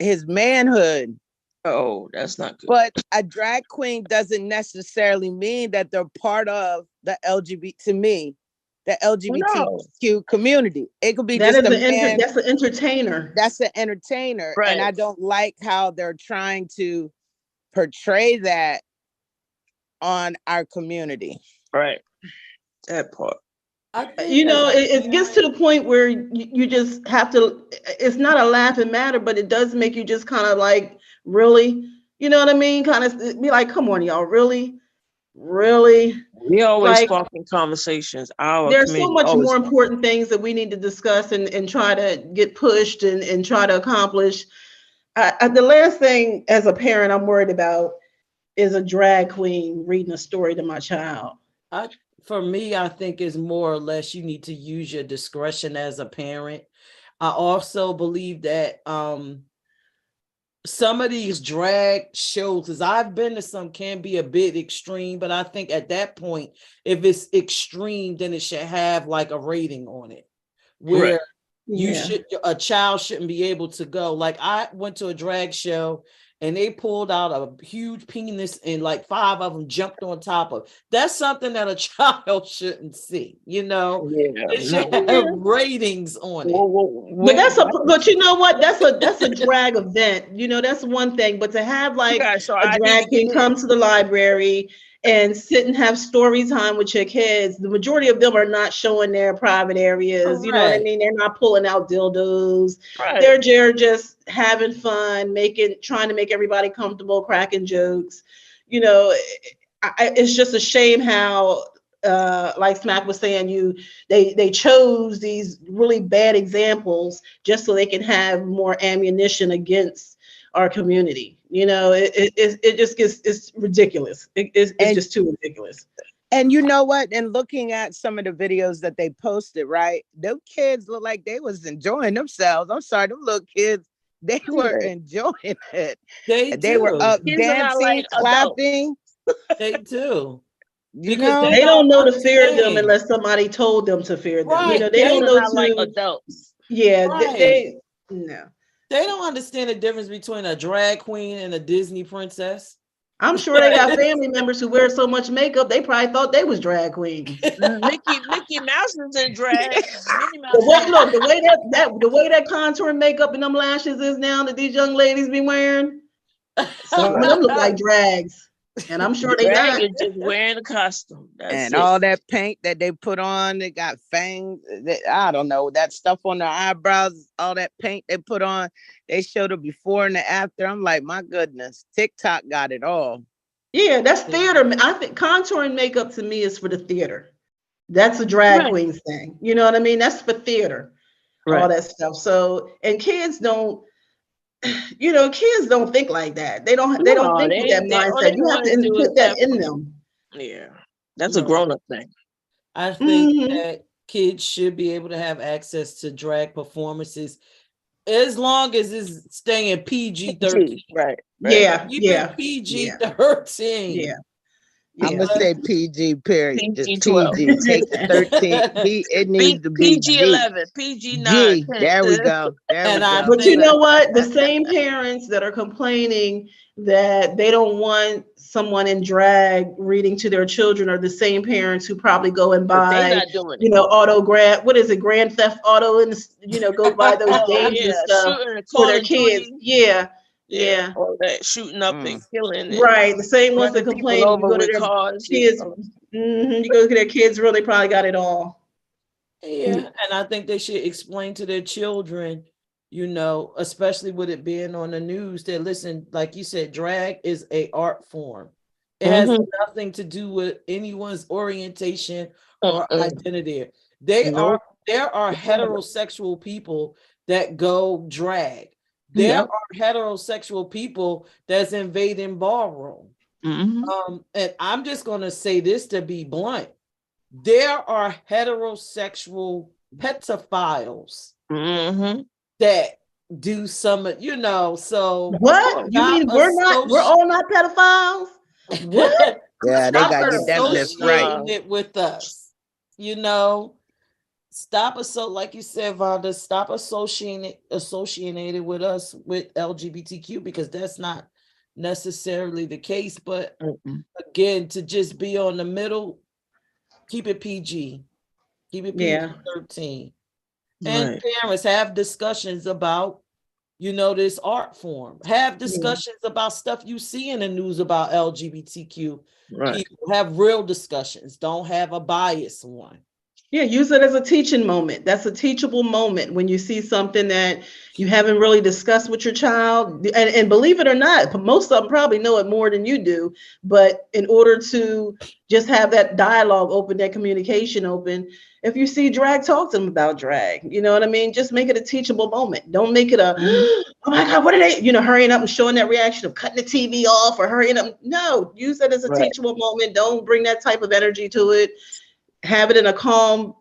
manhood. Oh, that's not good. But a drag queen doesn't necessarily mean that they're part of the LGBT, to me, the No. LGBTQ community. It could be just a man That's an entertainer. that's an entertainer. And Right. I don't like how they're trying to portray that on our community. Right. That part. I think You as know, a it gets to parent, the point where you just have to, it's not a laughing matter, but it does make you just kind of like, really, you know what I mean? Kind of be like, come on, y'all, really? Really? We always Like, sparking conversations. Our there's so community much always more sparking. important things that we need to discuss and try to get pushed and try to accomplish. The last thing as a parent I'm worried about is a drag queen reading a story to my child. I, for me, I think it's more or less you need to use your discretion as a parent. I also believe that some of these drag shows, because I've been to some, can be a bit extreme, but I think at that point, if it's extreme, then it should have like a rating on it where Yeah. a child shouldn't be able to go. Like I went to a drag show and they pulled out a huge penis and like 5 of them jumped on top of. That's something that a child shouldn't see, you know. Yeah. It should No. have ratings on it. But but you know what? That's a drag event. You know, that's one thing. But to have like Okay, so a I need drag to queen get come in. to the library and sit and have story time with your kids, the majority of them are not showing their private areas. You know what I Correct. mean? They're not pulling out dildos. Right. They're just having fun, trying to make everybody comfortable, cracking jokes. You know, it's just a shame how like Smack was saying, they chose these really bad examples just so they can have more ammunition against our community. You know, it just gets, it's ridiculous. It's And just too ridiculous. and you know what? And looking at some of the videos that they posted, right? Those kids look like they was enjoying themselves. I'm sorry, them little kids, they were Yeah. enjoying it. They They were do. up Kids are not dancing, like adults. clapping, They do. you Because know. They don't know to fear them understand. unless somebody told them to fear them. You Right. know, they Kids don't are know not like to, adults. yeah, Right. no. They don't understand the difference between a drag queen and a Disney princess. I'm sure they got family members who wear so much makeup, they probably thought they was drag queens. Mickey Mouse is in drag. Minnie Mouse The way, is in look, the way that contour makeup and them lashes is now that these young ladies be wearing, some of them look like drags, and I'm sure they drag not. is just wearing a costume. That's And it. all that paint that they put on, they got fangs. I don't know, that stuff on their eyebrows, all that paint they put on. They showed the before and the after. I'm like, my goodness, TikTok got it all. Yeah, that's theater. I think contouring makeup to me is for the theater. That's a drag Right. queen's thing. You know what I mean? That's for theater, all Right. that stuff. So, and kids don't, you know, kids don't think like that. They don't think No, with that all mindset. they You have want to to do is put that have in fun. them. Yeah. That's a Right. grown-up thing. I think Mhm. that kids should be able to have access to drag performances as long as it's staying PG-13. Right. Yeah, Keep yeah, it PG-13. yeah, I'm yeah. gonna say PG, period. Just PG-12. PG. Take the 13. It needs to be G. PG-11, PG-9. G. There we go. There And we I go. But you think- know what? The same parents that are complaining that they don't want someone in drag reading to their children are the same parents who probably go and But they buy, not doing you it. know, Grand Theft Auto, and you know, go buy those Oh, games yeah. and stuff Shooting and for Call their of kids. Duty. Yeah, yeah, All that shooting up and killing and right. The same ones that running people complain. You over go to with their cars. kids. You go to their kids' room. They probably got it all. Yeah, and I think they should explain to their children, you know, especially with it being on the news, that listen, like you said, drag is a art form. It has nothing to do with anyone's orientation or identity. There are heterosexual people that go drag. There are heterosexual people that's invading ballroom. And I'm just gonna say this to be blunt. There are heterosexual pedophiles that do some, you know, so What? You mean we're all not pedophiles? What? Yeah, they stop gotta get that list right. associating it with us, you know. Stop like you said, Vonda, stop associating it with us with LGBTQ, because that's not necessarily the case. But again, to just be on the middle, keep it PG, keep it PG-13. And parents have discussions about, you know, this art form. Have discussions about stuff you see in the news about LGBTQ people. Have real discussions. Don't have a biased one. Yeah, use it as a teaching moment. That's a teachable moment when you see something that you haven't really discussed with your child. And believe it or not, most of them probably know it more than you do. But in order to just have that dialogue open, that communication open, if you see drag, talk to them about drag. You know what I mean? Just make it a teachable moment. Don't make it a, Mhm. oh my God, what are they, hurrying up and showing that reaction of cutting the TV off or hurrying up. No, use it as a Right. teachable moment. Don't bring that type of energy to it. Have it in a calm,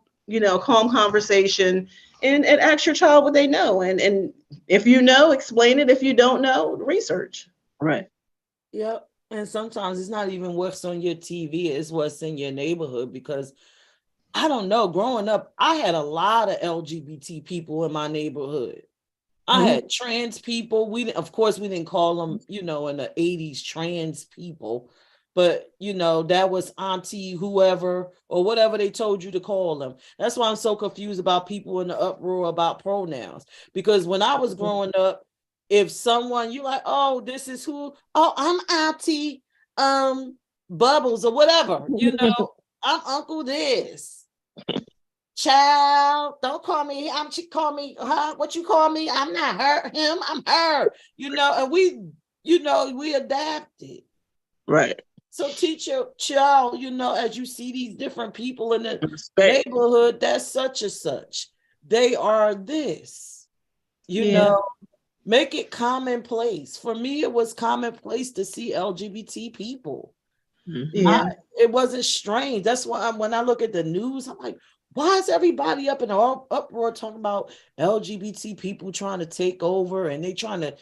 calm conversation, and ask your child what they know. And if you know, explain it. If you don't know, research. Right. Yep. And sometimes it's not even what's on your TV, it's what's in your neighborhood. Because I don't know, growing up, I had a lot of LGBT people in my neighborhood. I Mhm. had trans people. Of course, we didn't call them, in the 80s, trans people, but that was auntie, whoever, or whatever they told you to call them. That's why I'm so confused about people in the uproar about pronouns. Because when I was growing up, if someone you like, oh, this is who, oh, I'm auntie, Bubbles or whatever, I'm Uncle this. Child, don't call me. Call me her. What you call me? I'm not her, him, I'm her. And we adapted. Right. So teach your child, as you see these different people in the Respect. neighborhood, that's such and such. They are this, Yeah. make it commonplace. For me, it was commonplace to see LGBT people. Mhm. Yeah. It wasn't strange. That's why when I look at the news, I'm like, why is everybody up in an uproar talking about LGBT people trying to take over and they trying to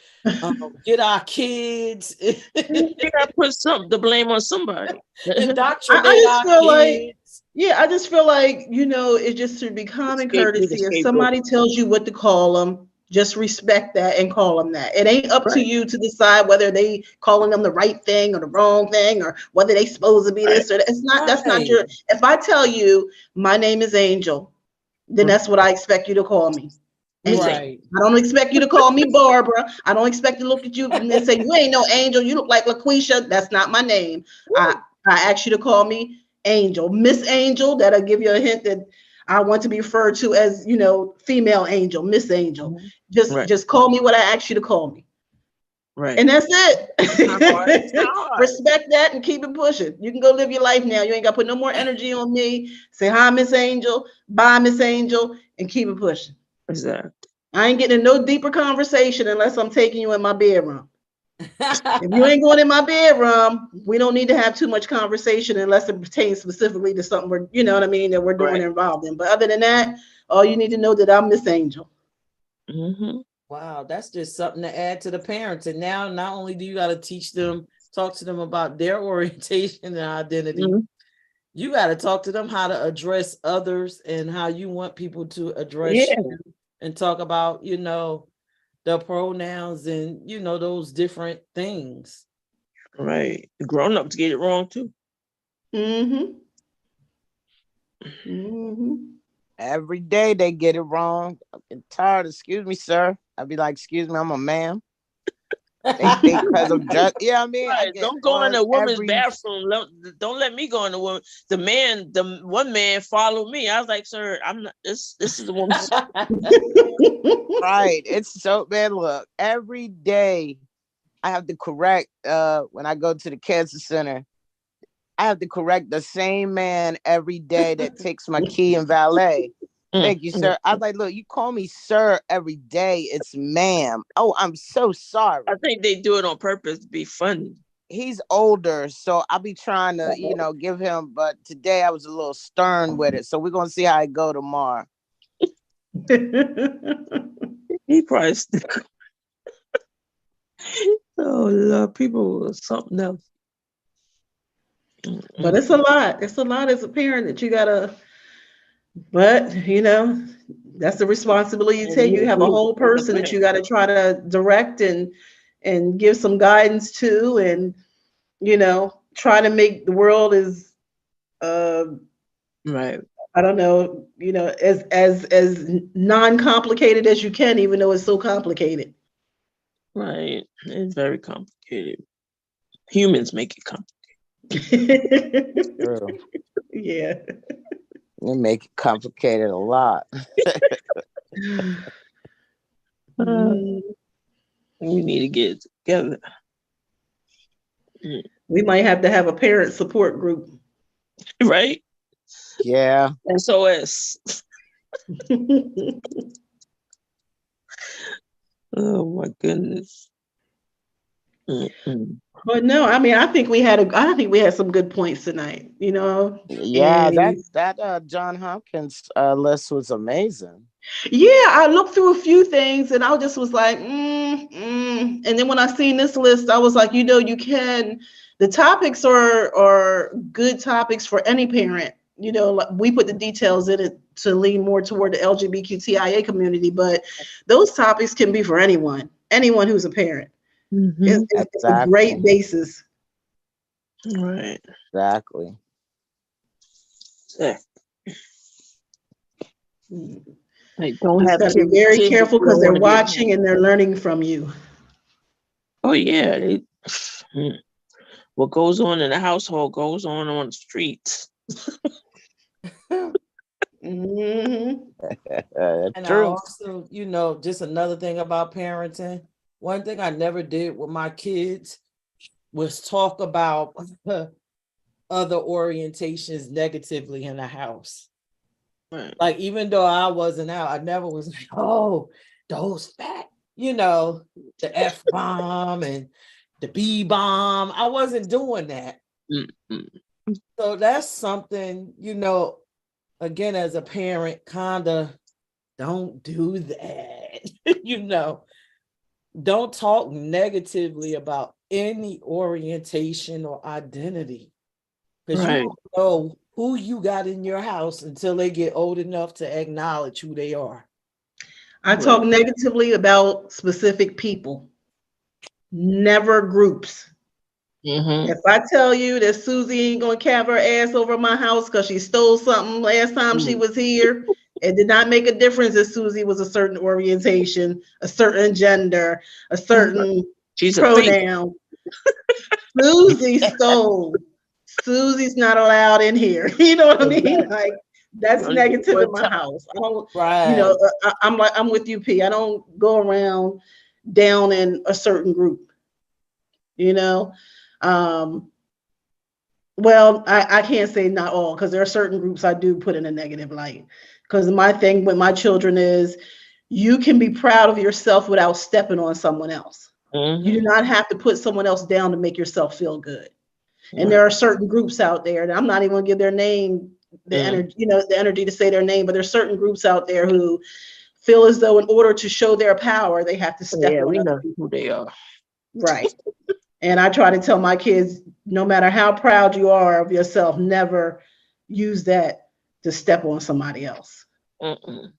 get our kids, You gotta put the blame on somebody. indoctrinate just our feel like, kids? I just feel like, it just should be common Scapegoat, courtesy. If scapegoat. somebody tells you what to call them, just respect that and call them that. It ain't up to Right. you to decide whether they calling them the right thing or the wrong thing, or whether they supposed to be this or that. It's not, that's not your, if I tell you my name is Angel, then that's what I expect you to call me. Angel. Right. I don't expect you to call me Barbara. I don't expect to look at you and say, you ain't no Angel. You look like LaQuisha. That's not my name. I ask you to call me Angel. Miss Angel, that'll give you a hint that I want to be referred to as, female Angel, Miss Angel. Right. Just call me what I ask you to call me. Right. And that's It's not hard. It's it. not hard. Respect that and keep it pushing. You can go live your life now. You ain't got to put no more energy on me. Say hi, Miss Angel. Bye, Miss Angel, and keep it pushing. Exactly. I ain't getting no deeper conversation unless I'm taking you in my bedroom. If you ain't going in my bedroom, we don't need to have too much conversation unless it pertains specifically to something we're, you know what I mean, that we're doing involved in. But other than that, all you need to know that I'm Miss Angel. Mm-hmm. Wow, that's just something to add to the parents. And now not only do you got to teach them, talk to them about their orientation and identity, you got to talk to them how to address others and how you want people to address you, and talk about, the pronouns and, those different things. Right. The grown-ups get it wrong too. Mm-hmm. Mm-hmm. Every day they get it wrong. I'm tired. Excuse me, sir. I'd be like, excuse me, I'm a man. They think because I'm just, I mean, Right. Don't go in a woman's bathroom. Don't let me go in the woman. The one man followed me. I was like, sir, I'm not. This is the woman's. Right. It's so bad. Look, every day I have to correct. When I go to the cancer center, I have to correct the same man every day that takes my key and valet. Thank you, sir. I was like, look, you call me sir every day. It's ma'am. Oh, I'm so sorry. I think they do it on purpose to be funny. He's older, so I'll be trying to, give him. But today I was a little stern with it. So we're going to see how it go tomorrow. He probably oh Lord, people are something else. But it's a lot. It's a lot as a parent that you gotta, but that's the responsibility you take. You have a whole person that you gotta try to direct and give some guidance to, and try to make the world as right. I don't know, as non-complicated as you can, even though it's so complicated. Right. It's very complicated. Humans make it complicated. Yeah. They make it complicated a lot. Mm, We need to get it together. we might have to have a parent support group. Right? Yeah. SOS. Oh my goodness. Mm-mm. But no, I mean, I think we had some good points tonight, Yeah, and that John Hopkins list was amazing. yeah, I looked through a few things and I just was like, and then when I seen this list, I was like, the topics are good topics for any parent. Like we put the details in it to lean more toward the LGBTQIA community, but those topics can be for anyone who's a parent. Mhm. It's a great Exactly. basis. Right. Exactly. Yeah. You Like, don't just have got to be kids very if careful you don't because they're want to be a watching parent. and they're learning from you. Oh yeah. What goes on in the household goes on the streets. Mhm. And I True. also, just another thing about parenting. One thing I never did with my kids was talk about other orientations negatively in the house. Right. Like, even though I wasn't out, I never was like, oh, those fat, the F-bomb and the B-bomb. I wasn't doing that. Mm-mm. So that's something, again, as a parent, kind of don't do that. Don't talk negatively about any orientation or identity, because you Right. don't know who you got in your house until they get old enough to acknowledge who they are. I talk Right. negatively about specific people, never groups. Mm-hmm. If I tell you that Susie ain't gonna have her ass over my house because she stole something last time she was here, it did not make a difference if Susie was a certain orientation, a certain gender, a certain She's a thief. pronoun. Susie stole. Susie's not allowed in here. You know what I mean? Like that's Gonna get negative more in my time. house. I don't, Right. I'm with you, P. I don't go around down in a certain group. You know, um, well, I can't say not all because there are certain groups I do put in a negative light. Because my thing with my children is you can be proud of yourself without stepping on someone else. You do Mm-hmm. not have to put someone else down to make yourself feel good. And Right. there are certain groups out there, and I'm not even gonna give their name, the energy to say their name, but there's certain groups out there who feel as though in order to show their power, they have to step Yeah, on we other know people. who they are. Right. And I try to tell my kids, no matter how proud you are of yourself, never use that to step on somebody else. Mm-mm.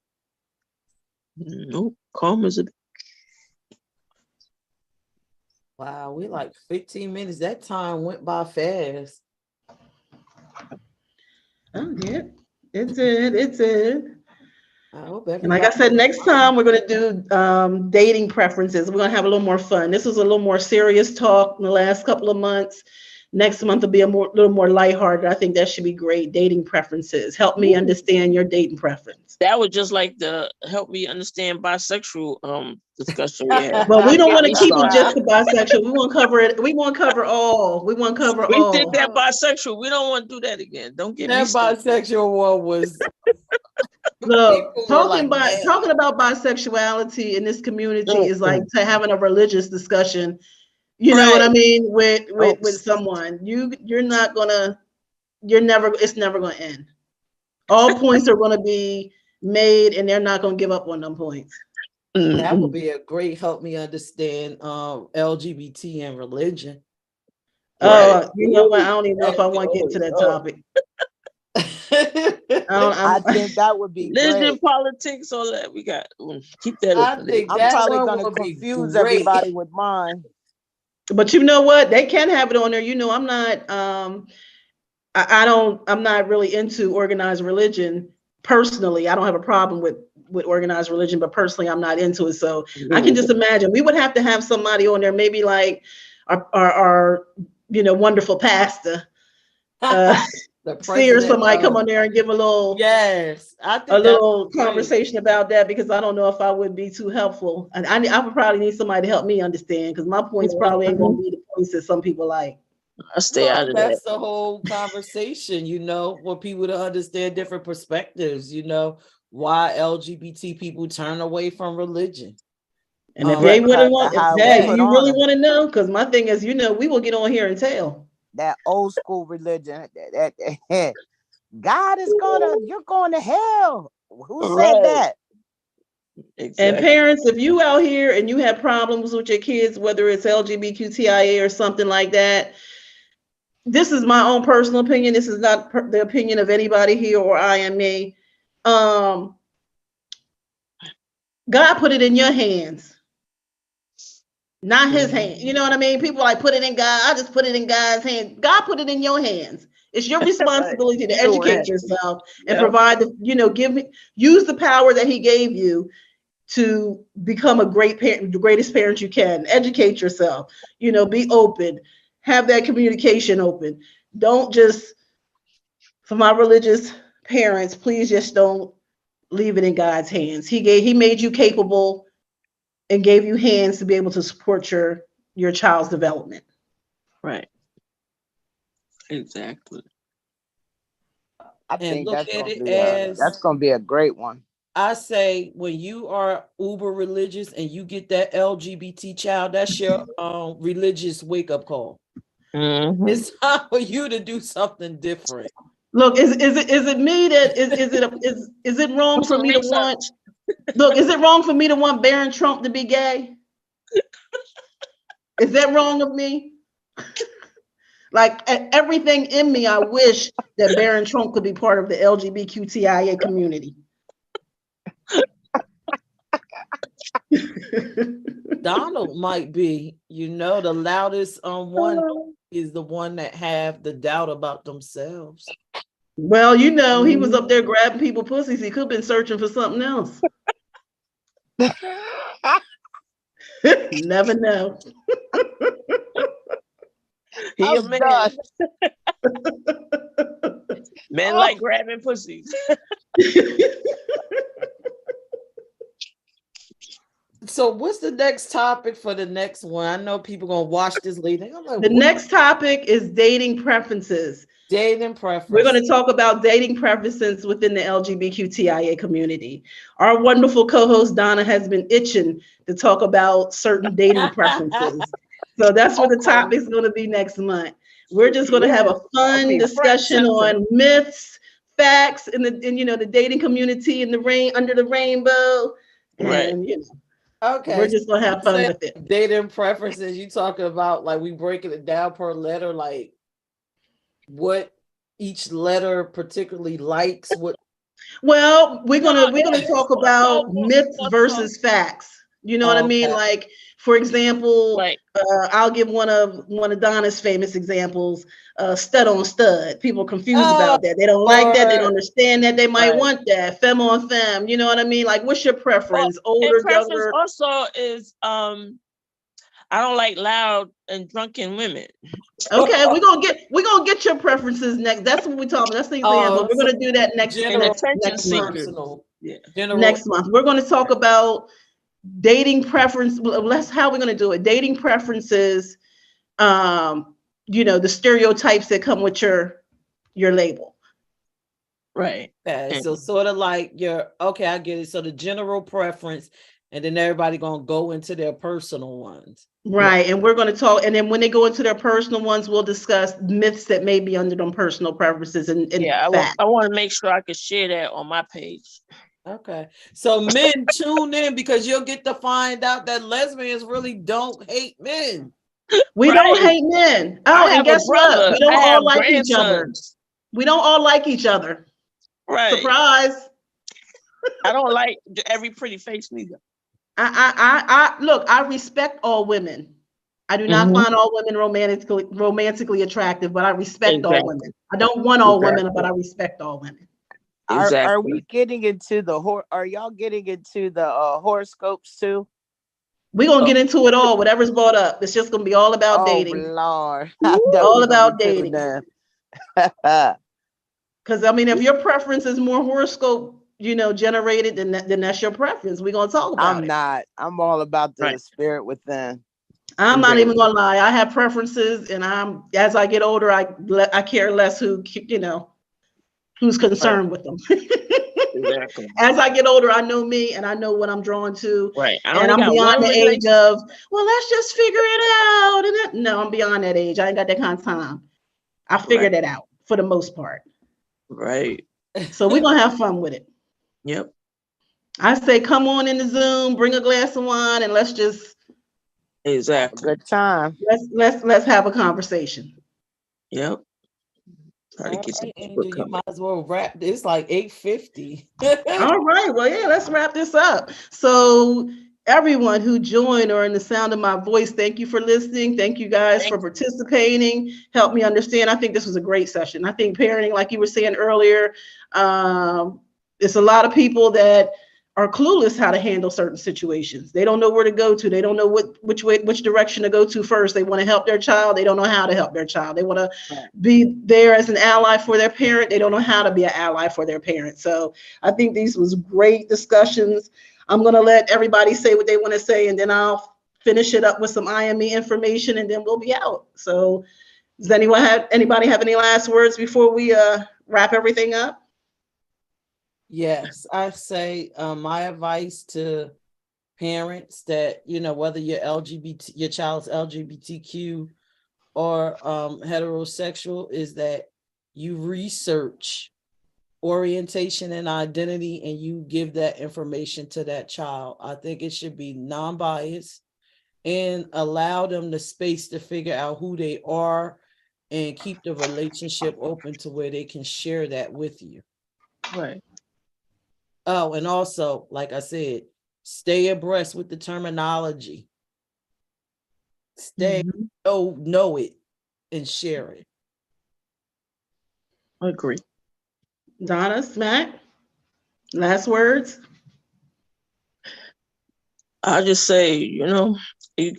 Nope. Calm as a. Wow, we like 15 minutes. That time went by fast. Oh, yeah. It's it. I hope And like I everybody. said, next time we're going to do dating preferences. We're going to have a little more fun. This was a little more serious talk in the last couple of months. Next month will be little more lighthearted. I think that should be great. Dating preferences. Help me understand your dating preference. That was just like the help me understand bisexual discussion we had. But we don't Get want to me keep it started. just to bisexual. We want to cover it. We want to cover all. We want to cover We did all. that bisexual. We don't want to do that again. Don't get me That started. bisexual one was. Look, People were like, man. talking about bisexuality in this community is like Mm-mm. having a religious discussion. You know what I Right. mean? With Oops. someone. It's never gonna end. All points are gonna be made and they're not gonna give up on them points. That would Mm-mm. be a great help me understand LGBT and religion. Right. You know what? I don't even know if I Exactly. want to get Oh, into that oh. topic. I think that would be Religion, great. politics, all that. We got keep that I up. think I'm that probably one gonna would be confuse great. everybody with mine. But you know what? They can have it on there. I'm not I'm not really into organized religion personally. I don't have a problem with organized religion, but personally I'm not into it. So I can just imagine we would have to have somebody on there, maybe like our wonderful pastor. The see or president somebody come of- on there and give Yes, I think a that's little great. conversation about that, because I don't know if I would be too helpful. And I would probably need somebody to help me understand, because my points probably ain't gonna be the points that some people like. I stay out Well, of that. that's the whole conversation, for people to understand different perspectives, why LGBT people turn away from religion. And if Um, they Because wouldn't of want, how hey, we put you on really them. want to know? Because my thing is, we will get on here and tell. That old school religion. That God is you're going to hell. Who said Right. that? And Exactly. parents, if you out here and you have problems with your kids, whether it's LGBTQIA or something like that, this is my own personal opinion. This is not the opinion of anybody here or IME. God put it in your hands, not his hand. You know what I mean? People like put it in God. I just put it in God's hand. God put it in your hands. It's your responsibility to educate yourself and provide use the power that he gave you to become a great parent, the greatest parent you can. Educate yourself, be open, have that communication open. Don't just, for my religious parents, please just don't leave it in God's hands. He made you capable and gave you hands to be able to support your child's development. Right. Exactly. I And think look that's at gonna it be as a great one. I say, when you are uber religious and you get that LGBT child, that's your religious wake-up call. Mhm. It's time for you to do something different. Look, is it me that is it wrong Do for some me to research. want? Look, is it wrong for me to want Barron Trump to be gay? Is that wrong of me? Like everything in me, I wish that Barron Trump could be part of the LGBTQIA community. Donald might be, the loudest one is the one that have the doubt about themselves. Well, he was up there grabbing people pussies. He could have been searching for something else. Never know. He a I'm man. done. Men like grabbing pussies. So what's the next topic for the next one? I know people gonna watch this later. I'm like, The next topic is dating preferences. dating preference. We're going to talk about dating preferences within the LGBTQIA community. Our wonderful co-host Donna has been itching to talk about certain dating preferences. So that's what the topic is going to be next month. We're just going to have a fun discussion on myths, facts in the dating community in under the rainbow. Right. And okay, we're just going to have fun with it. Dating preferences, you talking about like we breaking it down per letter, like what each letter particularly likes, what? Well, we're gonna talk about myths versus facts. You know what I mean? Okay. Like, for example, Right. I'll give one of Donna's famous examples. Stud on stud. People are confused about that. They don't like that. They don't understand that. They might want that. Femme on femme. You know what I mean? Like, what's your preference? Older, and preference younger? also is I don't like loud and drunken women. Okay, we're gonna get your preferences next. That's what we're talking. That's the example. We're gonna do that next month. Yeah. Next month. We're gonna talk about dating preference. How we're gonna do it. Dating preferences. The stereotypes that come with your label. Right. Okay, so sort of like okay, I get it. So the general preference, and then everybody gonna go into their personal ones. Right. And we're going to talk. And then when they go into their personal ones, we'll discuss myths that may be under them personal preferences and facts. I want to make sure I can share that on my page. Okay. So men tune in, because you'll get to find out that lesbians really don't hate men. We don't hate men. Oh, and guess what? We don't all like each other. We don't all like each other. Right. Surprise. I don't like every pretty face neither. Look, I respect all women. I do not find all women romantically attractive, but I respect all women. I don't want all women, but I respect all women. Are we getting into are y'all getting into the horoscopes too? We're gonna get into it all, whatever's brought up. It's just gonna be all about dating. Lord. All about dating. Because I mean, if your preference is more horoscope, generated, then that's your preference. We're gonna talk about I'm it. not. I'm all about the Right. spirit within. I'm not Right. even gonna lie. I have preferences, and as I get older, I care less who's concerned with them. Exactly. As I get older, I know me and I know what I'm drawn to. Right. I And only I'm got beyond one the age relationship. of, well, let's just figure it out. No, I'm beyond that age. I ain't got that kind of time. I figured it out for the most part. Right. So we're gonna have fun with it. Yep. I say, come on in the Zoom, bring a glass of wine, and let's just Exactly. Good time. let's have a conversation. Yep. Try to All get some right, people Angel, you coming. might as well wrap. It's like 8:50. All right. Well, yeah, let's wrap this up. So, everyone who joined or in the sound of my voice, thank you for listening. Thank you guys for participating. Help me understand. I think this was a great session. I think parenting, like you were saying earlier, it's a lot of people that are clueless how to handle certain situations. They don't know where to go to. They don't know which direction to go to first. They want to help their child. They don't know how to help their child. They want to be there as an ally for their parent. They don't know how to be an ally for their parent. So I think these was great discussions. I'm going to let everybody say what they want to say, and then I'll finish it up with some IME information, and then we'll be out. So does anybody have any last words before we wrap everything up? Yes, I say my advice to parents that, whether you're your child's LGBTQ or heterosexual, is that you research orientation and identity and you give that information to that child. I think it should be non-biased and allow them the space to figure out who they are and keep the relationship open to where they can share that with you. Right. Oh, and also, like I said, stay abreast with the terminology. Know it and share it. I agree. Donna, Smack, last words? I'll just say, you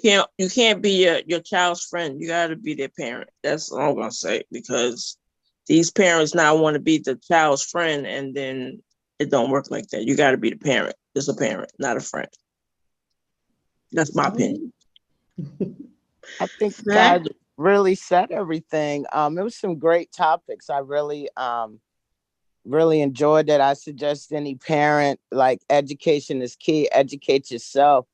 can't be your child's friend. You got to be their parent. That's all I'm gonna say, because these parents now want to be the child's friend, and then it don't work like that. You got to be the parent. It's a parent, not a friend. That's my opinion. I think you guys really said everything. It was some great topics. I really enjoyed it. I suggest any parent, like, education is key. Educate yourself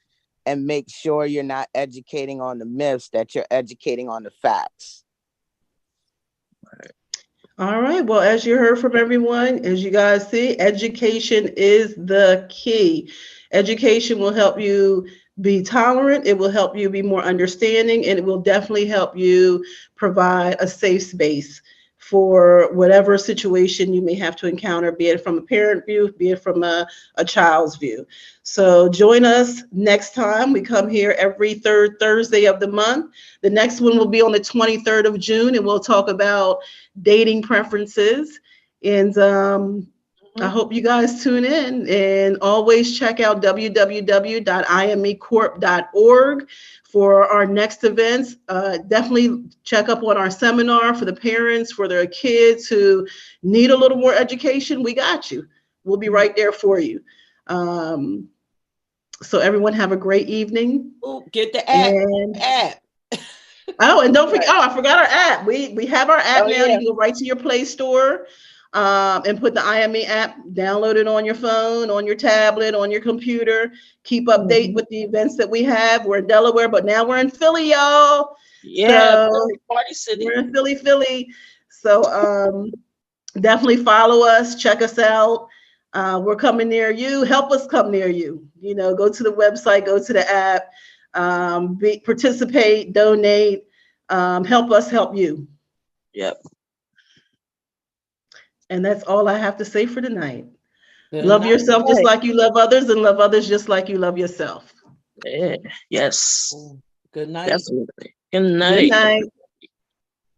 and make sure you're not educating on the myths, that you're educating on the facts. All right. Well, as you heard from everyone, as you guys see, education is the key. Education will help you be tolerant. It will help you be more understanding, and it will definitely help you provide a safe space for whatever situation you may have to encounter, be it from a parent view, be it from a child's view. So join us next time. We come here every third Thursday of the month. The next one will be on the 23rd of June, and we'll talk about dating preferences. And I hope you guys tune in, and always check out www.imecorp.org for our next events. Definitely check up on our seminar for the parents, for their kids who need a little more education. We got you. We'll be right there for you. So everyone have a great evening. Oh, get the app. Oh, and don't forget, I forgot our app. We have our app now. Yeah. You can go right to your Play Store and put the IME app, download it on your phone, on your tablet, on your computer. Keep update with the events that we have. We're in Delaware, but now we're in Philly, y'all. Yeah, so party city. We're in Philly. So definitely follow us, check us out. We're coming near you. Help us come near you. Go to the website, go to the app, participate, donate, help us help you. Yep. And that's all I have to say for tonight. Love yourself just like you love others, and love others just like you love yourself. Yeah. Yes. Good night. Definitely. Good night. Good night.